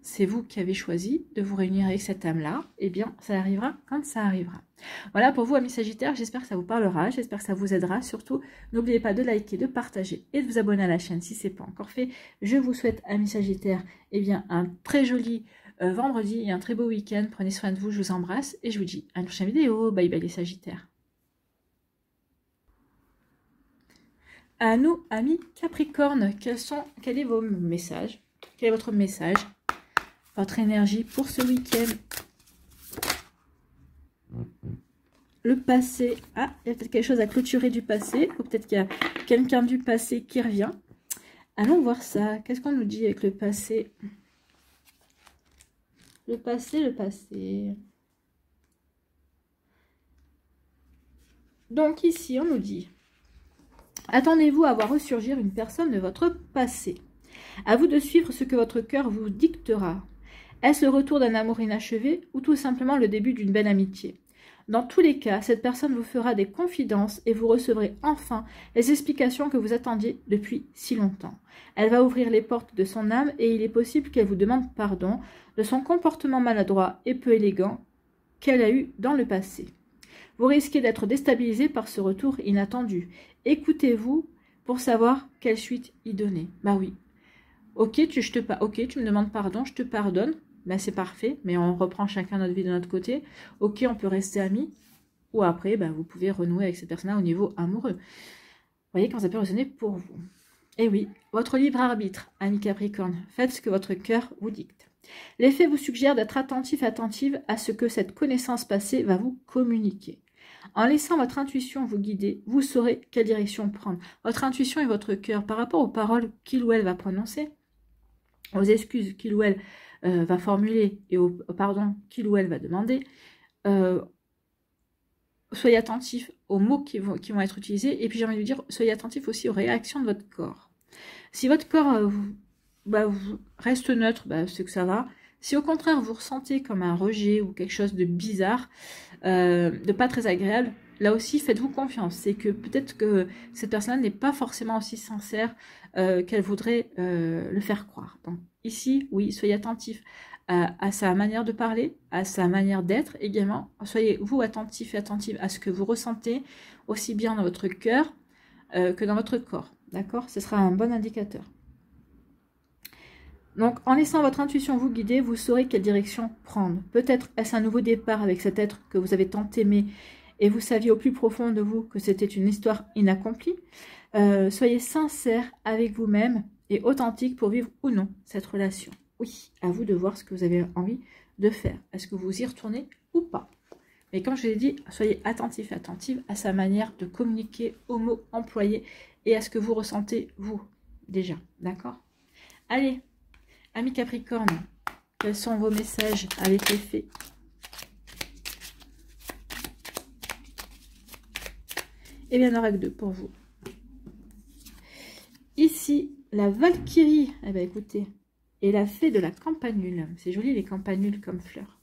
C'est vous qui avez choisi de vous réunir avec cette âme-là. Eh bien, ça arrivera quand ça arrivera. Voilà pour vous, amis Sagittaires. J'espère que ça vous parlera. J'espère que ça vous aidera. Surtout, n'oubliez pas de liker, de partager et de vous abonner à la chaîne si ce n'est pas encore fait. Je vous souhaite, amis Sagittaires, eh bien, un très joli vendredi et un très beau week-end. Prenez soin de vous. Je vous embrasse et je vous dis à une prochaine vidéo. Bye bye les Sagittaires. À nous, amis Capricorne, quel est vos messages? Quel est votre message? Votre énergie pour ce week-end? Le passé. Ah, il y a peut-être quelque chose à clôturer du passé. Ou peut-être qu'il y a quelqu'un du passé qui revient. Allons voir ça. Qu'est-ce qu'on nous dit avec le passé? Le passé, le passé. Donc ici, on nous dit... Attendez-vous à voir ressurgir une personne de votre passé. À vous de suivre ce que votre cœur vous dictera. Est-ce le retour d'un amour inachevé ou tout simplement le début d'une belle amitié? Dans tous les cas, cette personne vous fera des confidences et vous recevrez enfin les explications que vous attendiez depuis si longtemps. Elle va ouvrir les portes de son âme et il est possible qu'elle vous demande pardon de son comportement maladroit et peu élégant qu'elle a eu dans le passé. Vous risquez d'être déstabilisé par ce retour inattendu. Écoutez-vous pour savoir quelle suite y donner. Bah oui. Ok, tu me demandes pardon, je te pardonne. Ben c'est parfait, mais on reprend chacun notre vie de notre côté. Ok, on peut rester amis. Ou après, ben, vous pouvez renouer avec cette personne-là au niveau amoureux. Vous voyez quand ça peut résonner pour vous. Et oui, votre libre arbitre, ami Capricorne. Faites ce que votre cœur vous dicte. Les faits vous suggèrent d'être attentive à ce que cette connaissance passée va vous communiquer. En laissant votre intuition vous guider, vous saurez quelle direction prendre. Votre intuition et votre cœur, par rapport aux paroles qu'il ou elle va prononcer, aux excuses qu'il ou elle va formuler et au pardon qu'il ou elle va demander, soyez attentifs aux mots qui vont être utilisés. Et puis j'ai envie de dire, soyez attentifs aussi aux réactions de votre corps. Si votre corps reste neutre, c'est que ça va. Si au contraire vous ressentez comme un rejet ou quelque chose de bizarre, de pas très agréable, là aussi faites-vous confiance. C'est que peut-être que cette personne n'est pas forcément aussi sincère qu'elle voudrait le faire croire. Donc ici, oui, soyez attentifs à sa manière de parler, à sa manière d'être également. Soyez-vous attentifs et attentives à ce que vous ressentez, aussi bien dans votre cœur que dans votre corps. D'accord? Ce sera un bon indicateur. Donc, en laissant votre intuition vous guider, vous saurez quelle direction prendre. Peut-être est-ce un nouveau départ avec cet être que vous avez tant aimé et vous saviez au plus profond de vous que c'était une histoire inaccomplie. Soyez sincère avec vous-même et authentique pour vivre ou non cette relation. Oui, à vous de voir ce que vous avez envie de faire. Est-ce que vous y retournez ou pas? Mais comme je vous ai dit, soyez attentif et attentive à sa manière de communiquer, aux mots employés et à ce que vous ressentez vous, déjà. D'accord? Allez, amis Capricorne, quels sont vos messages avec les fées? Eh bien, il n'y en aura que 2 pour vous. Ici, la Valkyrie, eh bien écoutez, et la fée de la campanule. C'est joli les campanules comme fleurs.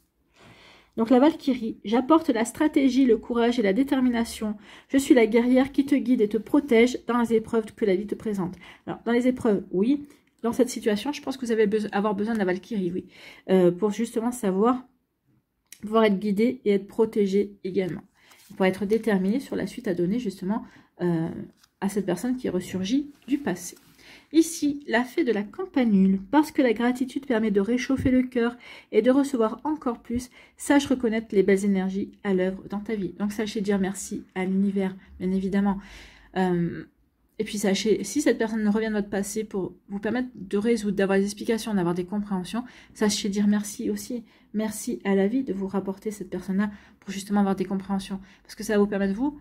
Donc la Valkyrie, j'apporte la stratégie, le courage et la détermination. Je suis la guerrière qui te guide et te protège dans les épreuves que la vie te présente. Alors, dans les épreuves, oui. Dans cette situation, je pense que vous allez avoir besoin de la Valkyrie, oui. Pour justement savoir, pouvoir être guidé et être protégé également. Pour être déterminé sur la suite à donner justement à cette personne qui ressurgit du passé. Ici, la fée de la campanule, parce que la gratitude permet de réchauffer le cœur et de recevoir encore plus, sache reconnaître les belles énergies à l'œuvre dans ta vie. Donc, sachez dire merci à l'univers, bien évidemment. Et puis, sachez, si cette personne revient de votre passé pour vous permettre de résoudre, d'avoir des explications, d'avoir des compréhensions, sachez dire merci aussi. Merci à la vie de vous rapporter cette personne-là pour justement avoir des compréhensions. Parce que ça va vous permettre, vous,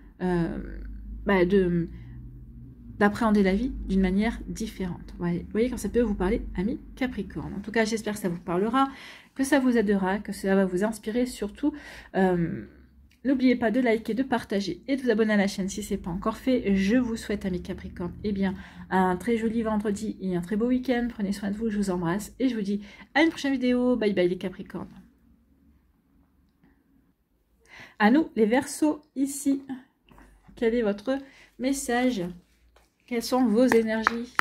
d'appréhender la vie d'une manière différente. Vous voyez, quand ça peut vous parler, amis Capricorne. En tout cas, j'espère que ça vous parlera, que ça vous aidera, que ça va vous inspirer. Surtout, n'oubliez pas de liker, de partager et de vous abonner à la chaîne si ce n'est pas encore fait. Je vous souhaite, amis Capricorne, eh bien, un très joli vendredi et un très beau week-end. Prenez soin de vous, je vous embrasse et je vous dis à une prochaine vidéo. Bye bye les Capricornes. À nous, les Verseaux, ici. Quel est votre message ? Quelles sont vos énergies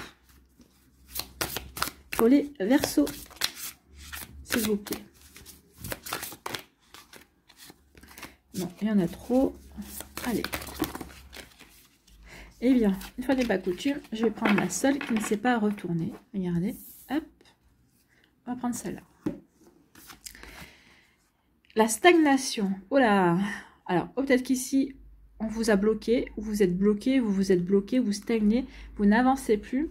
pour les Verseaux, s'il vous plaît? Non, il y en a trop. Allez. Eh bien, une fois n'est pas coutume, je vais prendre la seule qui ne s'est pas retournée. Regardez, hop. On va prendre celle-là. La stagnation. Oh là. Alors, peut-être qu'ici, on vous a bloqué, vous êtes bloqué, vous êtes bloqué, vous stagnez, vous n'avancez plus.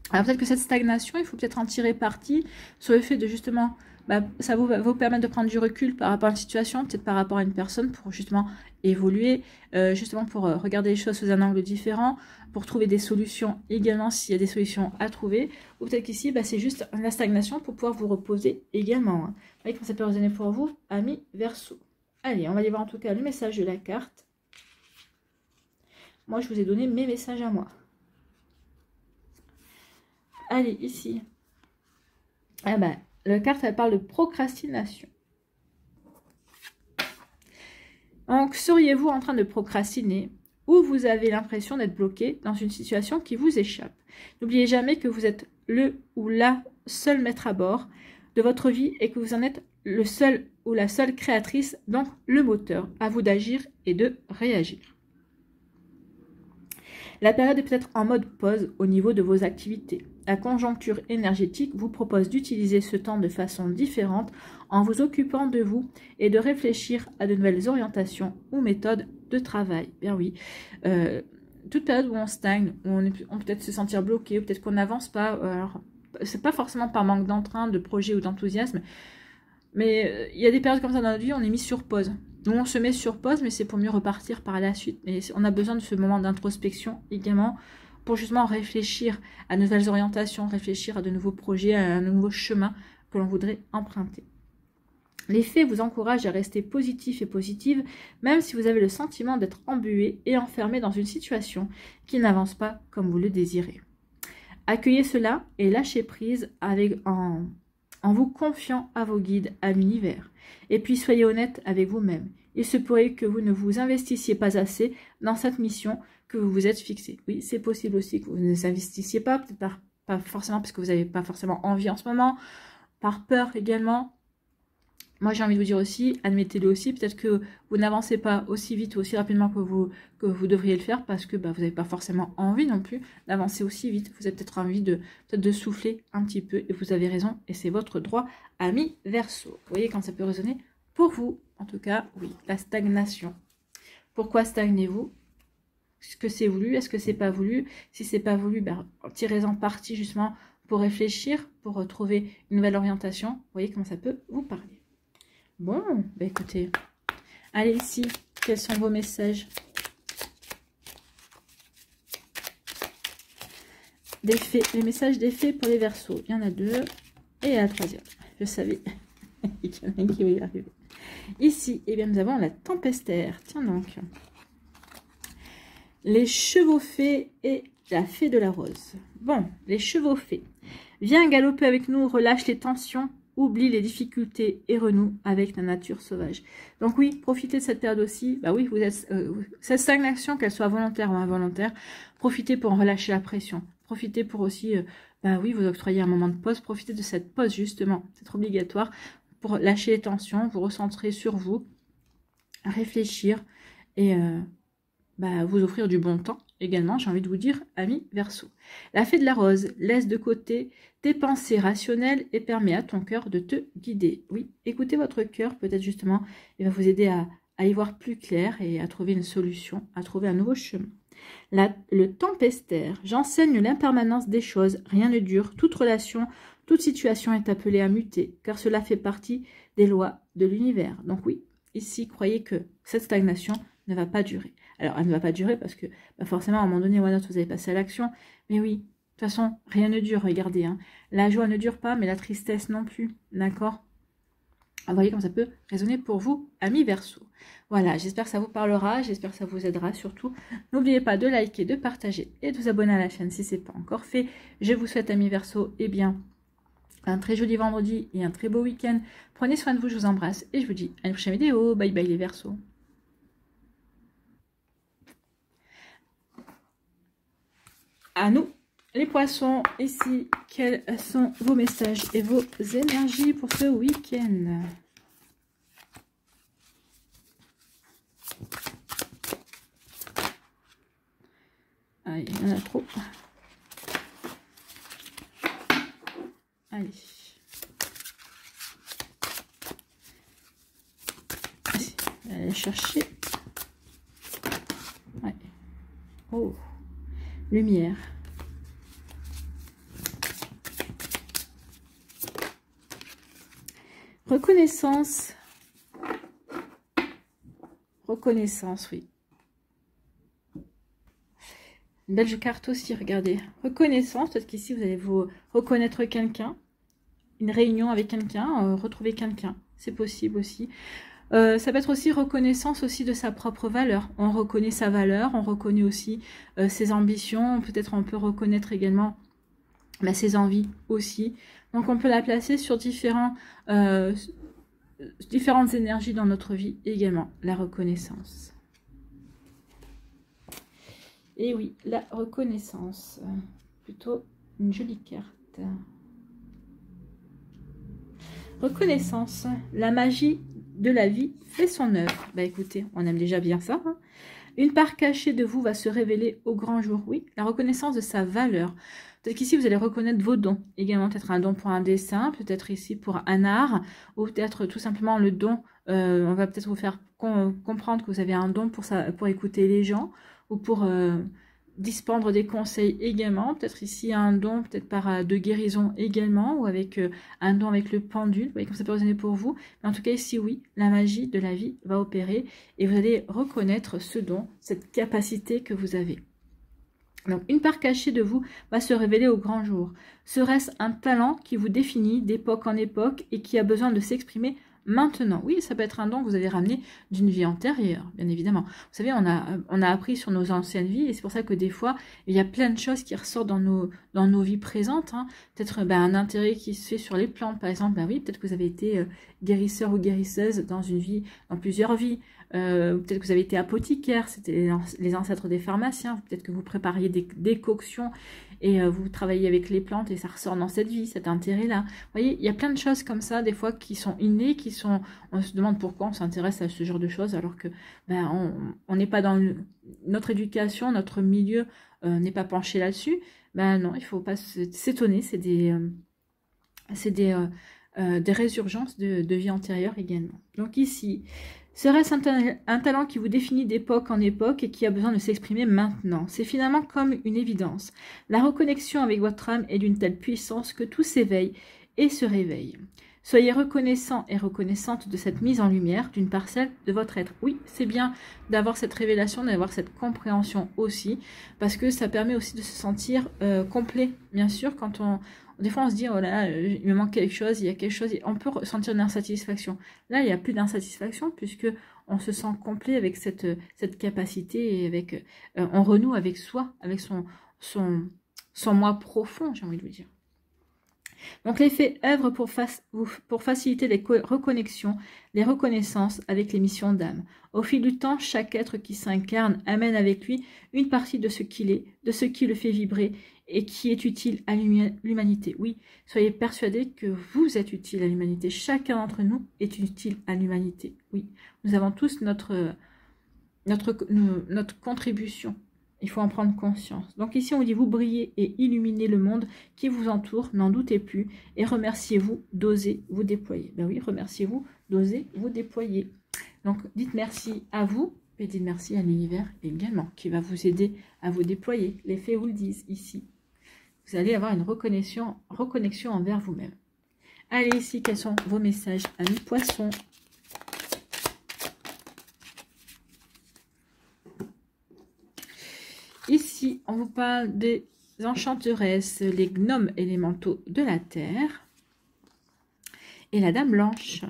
Alors peut-être que cette stagnation, il faut peut-être en tirer parti sur le fait de justement, ça va vous permettre de prendre du recul par rapport à une situation, peut-être par rapport à une personne pour justement évoluer, justement pour regarder les choses sous un angle différent, pour trouver des solutions également s'il y a des solutions à trouver. Ou peut-être qu'ici, c'est juste la stagnation pour pouvoir vous reposer également. Vous voyez comment ça peut résonner pour vous, amis Verseaux. Allez, on va aller voir en tout cas le message de la carte. Moi, je vous ai donné mes messages à moi. Allez, ici. Ah la carte, elle parle de procrastination. Donc, seriez-vous en train de procrastiner ou vous avez l'impression d'être bloqué dans une situation qui vous échappe? N'oubliez jamais que vous êtes le ou la seul maître à bord de votre vie et que vous en êtes le seul ou la seule créatrice, donc le moteur. À vous d'agir et de réagir. La période est peut-être en mode pause au niveau de vos activités. La conjoncture énergétique vous propose d'utiliser ce temps de façon différente en vous occupant de vous et de réfléchir à de nouvelles orientations ou méthodes de travail. Bien oui, toute période où on stagne, où on peut peut-être se sentir bloqué, ou peut-être qu'on n'avance pas, alors c'est pas forcément par manque d'entrain, de projet ou d'enthousiasme, mais il y a des périodes comme ça dans notre vie, on est mis sur pause. Donc on se met sur pause, mais c'est pour mieux repartir par la suite. Et on a besoin de ce moment d'introspection également pour justement réfléchir à de nouvelles orientations, réfléchir à de nouveaux projets, à un nouveau chemin que l'on voudrait emprunter. Les faits vous encouragent à rester positif et positive, même si vous avez le sentiment d'être embué et enfermé dans une situation qui n'avance pas comme vous le désirez. Accueillez cela et lâchez prise en vous confiant à vos guides, à l'univers. Et puis soyez honnête avec vous-même. Il se pourrait que vous ne vous investissiez pas assez dans cette mission que vous vous êtes fixée. Oui, c'est possible aussi que vous ne vous investissiez pas, peut-être pas forcément parce que vous n'avez pas forcément envie en ce moment, par peur également. Moi, j'ai envie de vous dire aussi, admettez-le aussi, peut-être que vous n'avancez pas aussi vite ou aussi rapidement que vous devriez le faire parce que bah, vous n'avez pas forcément envie non plus d'avancer aussi vite. Vous avez peut-être envie peut-être de souffler un petit peu et vous avez raison et c'est votre droit, ami Verseau. Vous voyez quand ça peut résonner pour vous. En tout cas, oui, la stagnation. Pourquoi stagnez-vous? Est-ce que c'est voulu? Est-ce que c'est pas voulu? Si c'est pas voulu, ben, tirez-en parti justement pour réfléchir, pour trouver une nouvelle orientation. Vous voyez comment ça peut vous parler. Bon, bah écoutez, allez ici, quels sont vos messages? Des fées, les messages des fées pour les Verseaux. Il y en a 2 et la 3e. Je savais qu'il y en a un qui va y arriver. Ici, eh bien, nous avons la tempestaire. Tiens donc. Les chevaux fées et la fée de la rose. Bon, les chevaux fées. Viens galoper avec nous, relâche les tensions. Oublie les difficultés et renoue avec la nature sauvage. Donc oui, profitez de cette période aussi. Bah oui, vous êtes cette stagnation, qu'elle soit volontaire ou involontaire, profitez pour en relâcher la pression. Profitez pour aussi, bah oui, vous octroyer un moment de pause. Profitez de cette pause justement, c'est obligatoire pour lâcher les tensions, vous recentrer sur vous, réfléchir et bah, vous offrir du bon temps également, j'ai envie de vous dire, ami Verseau. La fée de la rose laisse de côté tes pensées rationnelles et permet à ton cœur de te guider. Oui, écoutez votre cœur, peut-être justement, il va vous aider à y voir plus clair et à trouver une solution, à trouver un nouveau chemin. Le tempestaire, j'enseigne l'impermanence des choses, rien ne dure, toute relation, toute situation est appelée à muter, car cela fait partie des lois de l'univers. Donc oui, ici, croyez que cette stagnation ne va pas durer. Alors, elle ne va pas durer parce que bah forcément, à un moment donné, vous allez passer à l'action. Mais oui, de toute façon, rien ne dure, regardez. Hein. La joie ne dure pas, mais la tristesse non plus. D'accord? Vous voyez comme ça peut résonner pour vous, amis Verseau. Voilà, j'espère que ça vous parlera, j'espère que ça vous aidera surtout. N'oubliez pas de liker, de partager et de vous abonner à la chaîne si ce n'est pas encore fait. Je vous souhaite, amis Verseau, eh bien, un très joli vendredi et un très beau week-end. Prenez soin de vous, je vous embrasse et je vous dis à une prochaine vidéo. Bye bye les Verseaux. À nous, les poissons, ici, quels sont vos messages et vos énergies pour ce week-end? Ah, il y en a trop. Allez. On va aller chercher. Ouais. Oh. Lumière. Reconnaissance. Reconnaissance, oui. Une belle carte aussi, regardez. Reconnaissance, peut-être qu'ici, vous allez vous reconnaître quelqu'un. Une réunion avec quelqu'un, retrouver quelqu'un. C'est possible aussi. Ça peut être aussi reconnaissance aussi de sa propre valeur. On reconnaît sa valeur, on reconnaît aussi ses ambitions. Peut-être on peut reconnaître également ses envies aussi. Donc on peut la placer sur différentes énergies dans notre vie également. La reconnaissance. Et oui, la reconnaissance. Plutôt une jolie carte. Reconnaissance. La magie de la vie fait son œuvre. Bah écoutez, on aime déjà bien ça. Hein. Une part cachée de vous va se révéler au grand jour. Oui, la reconnaissance de sa valeur. Peut-être qu'ici, vous allez reconnaître vos dons. Également, peut-être un don pour un dessin, peut-être ici pour un art, ou peut-être tout simplement le don. On va peut-être vous faire comprendre que vous avez un don pour écouter les gens, ou pour dispendre des conseils également. Peut-être ici un don, peut-être par de guérison également, ou avec un don avec le pendule. Vous voyez comme ça peut résonner pour vous. Mais en tout cas, ici, oui, la magie de la vie va opérer, et vous allez reconnaître ce don, cette capacité que vous avez. Donc, une part cachée de vous va se révéler au grand jour. Serait-ce un talent qui vous définit d'époque en époque et qui a besoin de s'exprimer maintenant? Oui, ça peut être un don que vous avez ramené d'une vie antérieure, bien évidemment. Vous savez, on a appris sur nos anciennes vies et c'est pour ça que des fois, il y a plein de choses qui ressortent dans nos vies présentes. Hein. Peut-être un intérêt qui se fait sur les plantes, par exemple. Oui, peut-être que vous avez été guérisseur ou guérisseuse dans une vie, dans plusieurs vies. peut-être que vous avez été apothicaire, c'était les ancêtres des pharmaciens, peut-être que vous prépariez des décoctions et vous travaillez avec les plantes et ça ressort dans cette vie, cet intérêt-là. Vous voyez, il y a plein de choses comme ça, des fois, qui sont innées, on se demande pourquoi on s'intéresse à ce genre de choses, alors que ben, on n'est pas dans notre éducation, notre milieu n'est pas penché là-dessus. Ben non, il ne faut pas s'étonner, c'est des résurgences de vie antérieure également. Donc ici, serait-ce un talent qui vous définit d'époque en époque et qui a besoin de s'exprimer maintenant? C'est finalement comme une évidence. La reconnexion avec votre âme est d'une telle puissance que tout s'éveille et se réveille. Soyez reconnaissant et reconnaissante de cette mise en lumière d'une parcelle de votre être. Oui, c'est bien d'avoir cette révélation, d'avoir cette compréhension aussi, parce que ça permet aussi de se sentir complet. Bien sûr, des fois on se dit, oh là, il me manque quelque chose, il y a quelque chose, on peut ressentir une insatisfaction. Là, il n'y a plus d'insatisfaction, puisque on se sent complet avec cette capacité, et avec, on renoue avec soi, avec son moi profond, j'ai envie de vous dire. Donc l'effet œuvre pour faciliter les reconnexions, les reconnaissances avec les missions d'âme. Au fil du temps, chaque être qui s'incarne amène avec lui une partie de ce qu'il est, de ce qui le fait vibrer et qui est utile à l'humanité. Oui, soyez persuadés que vous êtes utile à l'humanité. Chacun d'entre nous est utile à l'humanité. Oui, nous avons tous notre contribution. Il faut en prendre conscience. Donc ici, on dit vous brillez et illuminez le monde qui vous entoure, n'en doutez plus, et remerciez-vous d'oser vous déployer. Ben oui, remerciez-vous d'oser vous déployer. Donc dites merci à vous, et dites merci à l'univers également, qui va vous aider à vous déployer. Les faits vous le disent ici. Vous allez avoir une reconnexion envers vous-même. Allez, ici, quels sont vos messages, amis poissons? Ici, on vous parle des enchanteresses, les gnomes élémentaux de la terre et la dame blanche.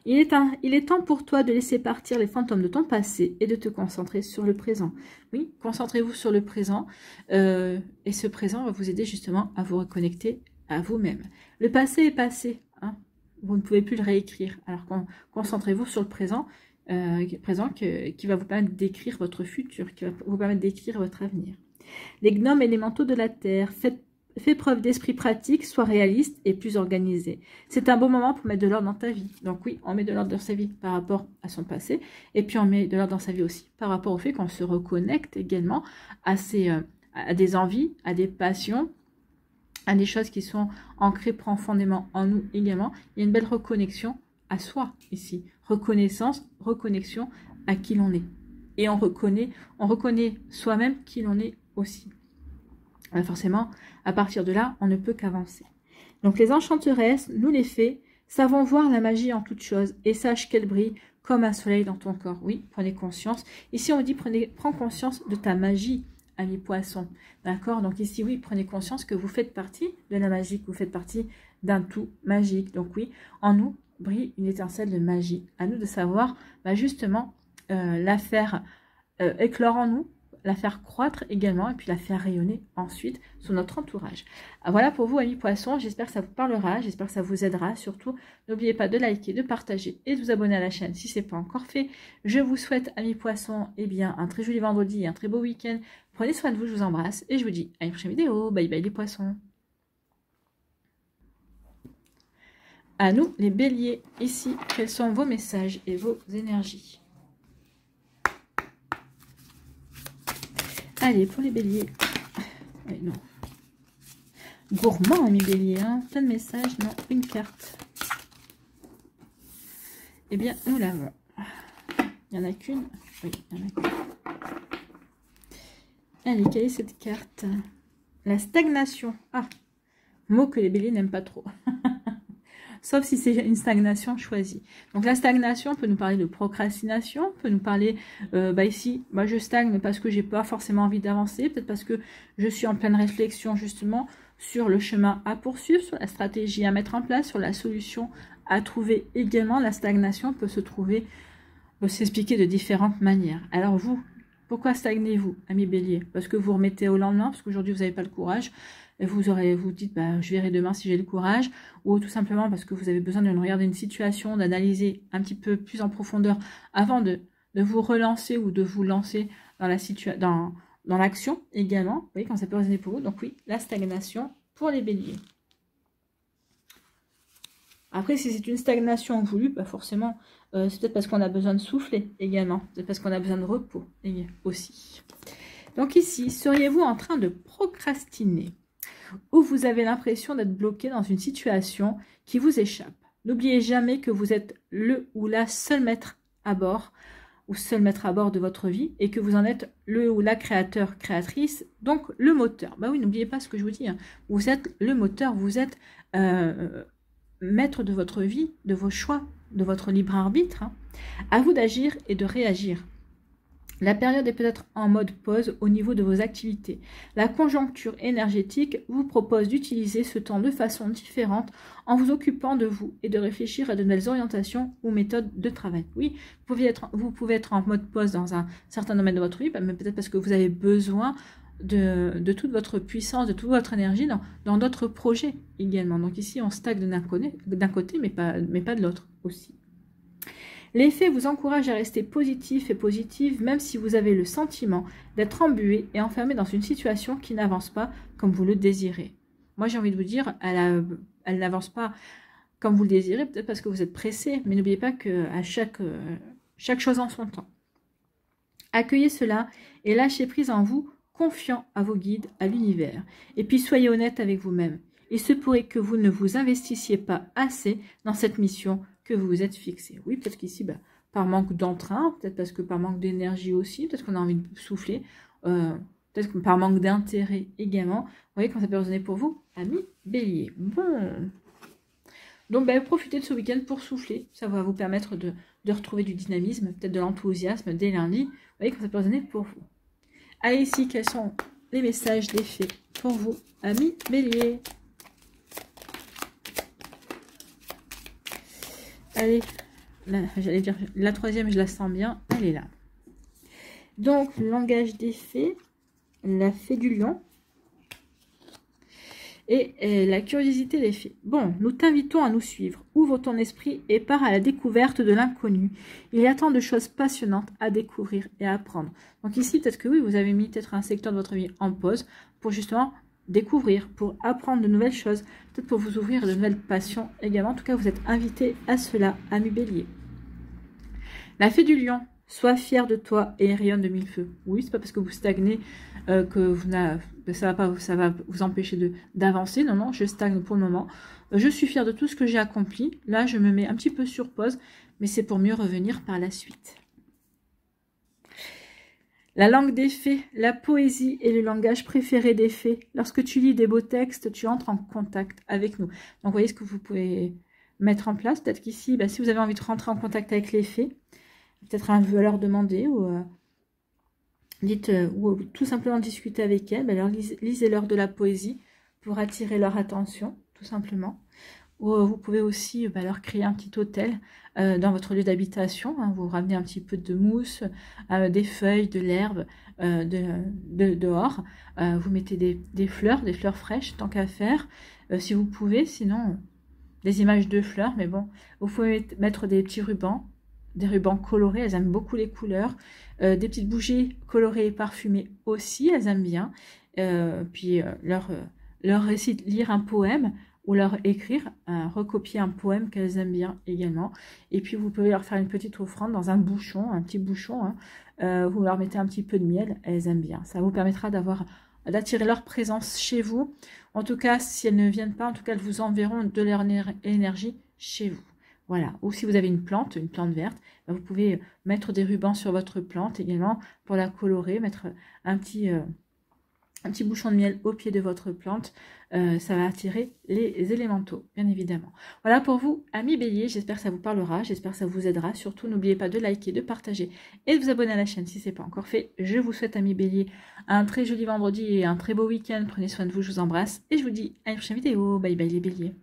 Il est temps pour toi de laisser partir les fantômes de ton passé et de te concentrer sur le présent. Oui, concentrez-vous sur le présent et ce présent va vous aider justement à vous reconnecter à vous-même. Le passé est passé, hein, vous ne pouvez plus le réécrire. Alors concentrez-vous sur le présent. Qui va vous permettre d'écrire votre futur, qui va vous permettre d'écrire votre avenir. Les gnomes élémentaux de la terre, fais preuve d'esprit pratique, sois réaliste et plus organisé. C'est un bon moment pour mettre de l'ordre dans ta vie. Donc oui, on met de l'ordre dans sa vie par rapport à son passé, et puis on met de l'ordre dans sa vie aussi par rapport au fait qu'on se reconnecte également à des envies, à des passions, à des choses qui sont ancrées profondément en nous également. Il y a une belle reconnexion à soi ici, reconnaissance, reconnexion à qui l'on est. Et on reconnaît soi-même qui l'on est aussi. Alors forcément, à partir de là, on ne peut qu'avancer. Donc les enchanteresses, nous les fées, savons voir la magie en toute chose et sache qu'elle brille comme un soleil dans ton corps. Oui, prenez conscience. Ici, on dit prends conscience de ta magie, amis poissons. D'accord? Donc ici, oui, prenez conscience que vous faites partie de la magie, que vous faites partie d'un tout magique. Donc oui, en nous, brille une étincelle de magie. À nous de savoir justement la faire éclore en nous, la faire croître également et puis la faire rayonner ensuite sur notre entourage. Voilà pour vous, amis poissons. J'espère que ça vous parlera, j'espère que ça vous aidera. Surtout, n'oubliez pas de liker, de partager et de vous abonner à la chaîne si ce n'est pas encore fait. Je vous souhaite, amis poissons, un très joli vendredi et un très beau week-end. Prenez soin de vous, je vous embrasse et je vous dis à une prochaine vidéo. Bye bye les poissons. À nous, les béliers, ici, quels sont vos messages et vos énergies? Allez, pour les béliers. Ouais, non. Gourmand, amis béliers, hein. Plein de messages, non, une carte. Eh bien, nous l'avons. Il n'y en a qu'une. Oui, il y en a qu'une. Allez, quelle est cette carte? La stagnation. Ah, mot que les béliers n'aiment pas trop. Sauf si c'est une stagnation choisie. Donc la stagnation peut nous parler de procrastination, peut nous parler, ici, je stagne parce que j'ai pas forcément envie d'avancer, peut-être parce que je suis en pleine réflexion justement sur le chemin à poursuivre, sur la stratégie à mettre en place, sur la solution à trouver également. La stagnation peut s'expliquer de différentes manières. Alors vous, Pourquoi stagnez-vous, ami Bélier? Parce que vous remettez au lendemain, parce qu'aujourd'hui vous n'avez pas le courage, et vous dites, bah, je verrai demain si j'ai le courage, ou tout simplement parce que vous avez besoin de regarder une situation, d'analyser un petit peu plus en profondeur avant de vous relancer ou de vous lancer dans la situation, dans l'action également. Vous voyez, quand ça peut résonner pour vous. Donc oui, la stagnation pour les Béliers. Après, si c'est une stagnation voulue, bah forcément, c'est peut-être parce qu'on a besoin de souffler également. C'est parce qu'on a besoin de repos aussi. Donc ici, seriez-vous en train de procrastiner ou vous avez l'impression d'être bloqué dans une situation qui vous échappe? N'oubliez jamais que vous êtes le ou la seul maître à bord ou seul maître à bord de votre vie et que vous en êtes le ou la créateur, créatrice, donc le moteur. Bah oui, n'oubliez pas ce que je vous dis. Hein. Vous êtes le moteur, vous êtes maître de votre vie, de vos choix, de votre libre arbitre. Hein. À vous d'agir et de réagir. La période est peut-être en mode pause au niveau de vos activités. La conjoncture énergétique vous propose d'utiliser ce temps de façon différente en vous occupant de vous et de réfléchir à de nouvelles orientations ou méthodes de travail. Oui, vous pouvez être en mode pause dans un certain domaine de votre vie, mais peut-être parce que vous avez besoin de toute votre puissance, de toute votre énergie dans d'autres projets également. Donc ici, on stagne d'un côté, mais pas de l'autre aussi. Les faits vous encouragent à rester positif et positive, même si vous avez le sentiment d'être embué et enfermé dans une situation qui n'avance pas comme vous le désirez. Moi, j'ai envie de vous dire, elle n'avance pas comme vous le désirez, peut-être parce que vous êtes pressé, mais n'oubliez pas qu'à chaque chose en son temps. Accueillez cela et lâchez prise en vous, confiant à vos guides, à l'univers. Et puis, soyez honnête avec vous-même. Il se pourrait que vous ne vous investissiez pas assez dans cette mission que vous vous êtes fixé. Oui, peut-être qu'ici, par manque d'entrain, peut-être parce que par manque d'énergie aussi, peut-être qu'on a envie de souffler, peut-être que par manque d'intérêt également. Vous voyez quand ça peut résonner pour vous, amis Bélier. Bon. Donc, profitez de ce week-end pour souffler. Ça va vous permettre de retrouver du dynamisme, peut-être de l'enthousiasme dès lundi. Vous voyez quand ça peut résonner pour vous. Allez, ici, quels sont les messages des fées pour vous, amis Bélier? Allez, j'allais dire, la troisième, je la sens bien, elle est là. Donc, le langage des fées, la fée du lion et la curiosité des fées. Bon, nous t'invitons à nous suivre. Ouvre ton esprit et pars à la découverte de l'inconnu. Il y a tant de choses passionnantes à découvrir et à apprendre. Donc ici, peut-être que oui, vous avez mis peut-être un secteur de votre vie en pause pour justement découvrir, pour apprendre de nouvelles choses, peut-être pour vous ouvrir de nouvelles passions également. En tout cas, vous êtes invité à cela, ami Bélier. La fée du lion, sois fier de toi et rayonne de mille feux. Oui, c'est pas parce que vous stagnez que ça va vous empêcher d'avancer. Non, non, je stagne pour le moment. Je suis fière de tout ce que j'ai accompli. Là, je me mets un petit peu sur pause, mais c'est pour mieux revenir par la suite. La langue des fées, la poésie est le langage préféré des fées. Lorsque tu lis des beaux textes, tu entres en contact avec nous. Donc, vous voyez ce que vous pouvez mettre en place. Peut-être qu'ici, si vous avez envie de rentrer en contact avec les fées, peut-être un vœu à leur demander ou tout simplement discuter avec elles. Alors, lisez-leur de la poésie pour attirer leur attention, tout simplement. Ou vous pouvez aussi leur créer un petit hôtel dans votre lieu d'habitation. Hein, vous ramenez un petit peu de mousse, des feuilles, de l'herbe dehors. Vous mettez des fleurs fraîches, tant qu'à faire, si vous pouvez. Sinon, des images de fleurs. Mais bon, vous pouvez mettre des petits rubans, des rubans colorés. Elles aiment beaucoup les couleurs. Des petites bougies colorées et parfumées aussi, elles aiment bien. Puis leur lire un poème ou leur écrire, recopier un poème qu'elles aiment bien également. Et puis, vous pouvez leur faire une petite offrande dans un bouchon, un petit bouchon. Hein. Vous leur mettez un petit peu de miel, elles aiment bien. Ça vous permettra d'attirer leur présence chez vous. En tout cas, si elles ne viennent pas, en tout cas, elles vous enverront de leur énergie chez vous. Voilà. Ou si vous avez une plante verte, vous pouvez mettre des rubans sur votre plante également pour la colorer, mettre un petit bouchon de miel au pied de votre plante. Ça va attirer les élémentaux, bien évidemment. Voilà pour vous, amis Bélier. J'espère que ça vous parlera, j'espère que ça vous aidera. Surtout, n'oubliez pas de liker, de partager et de vous abonner à la chaîne si ce n'est pas encore fait. Je vous souhaite, amis Bélier, un très joli vendredi et un très beau week-end. Prenez soin de vous, je vous embrasse et je vous dis à une prochaine vidéo. Bye bye les Béliers.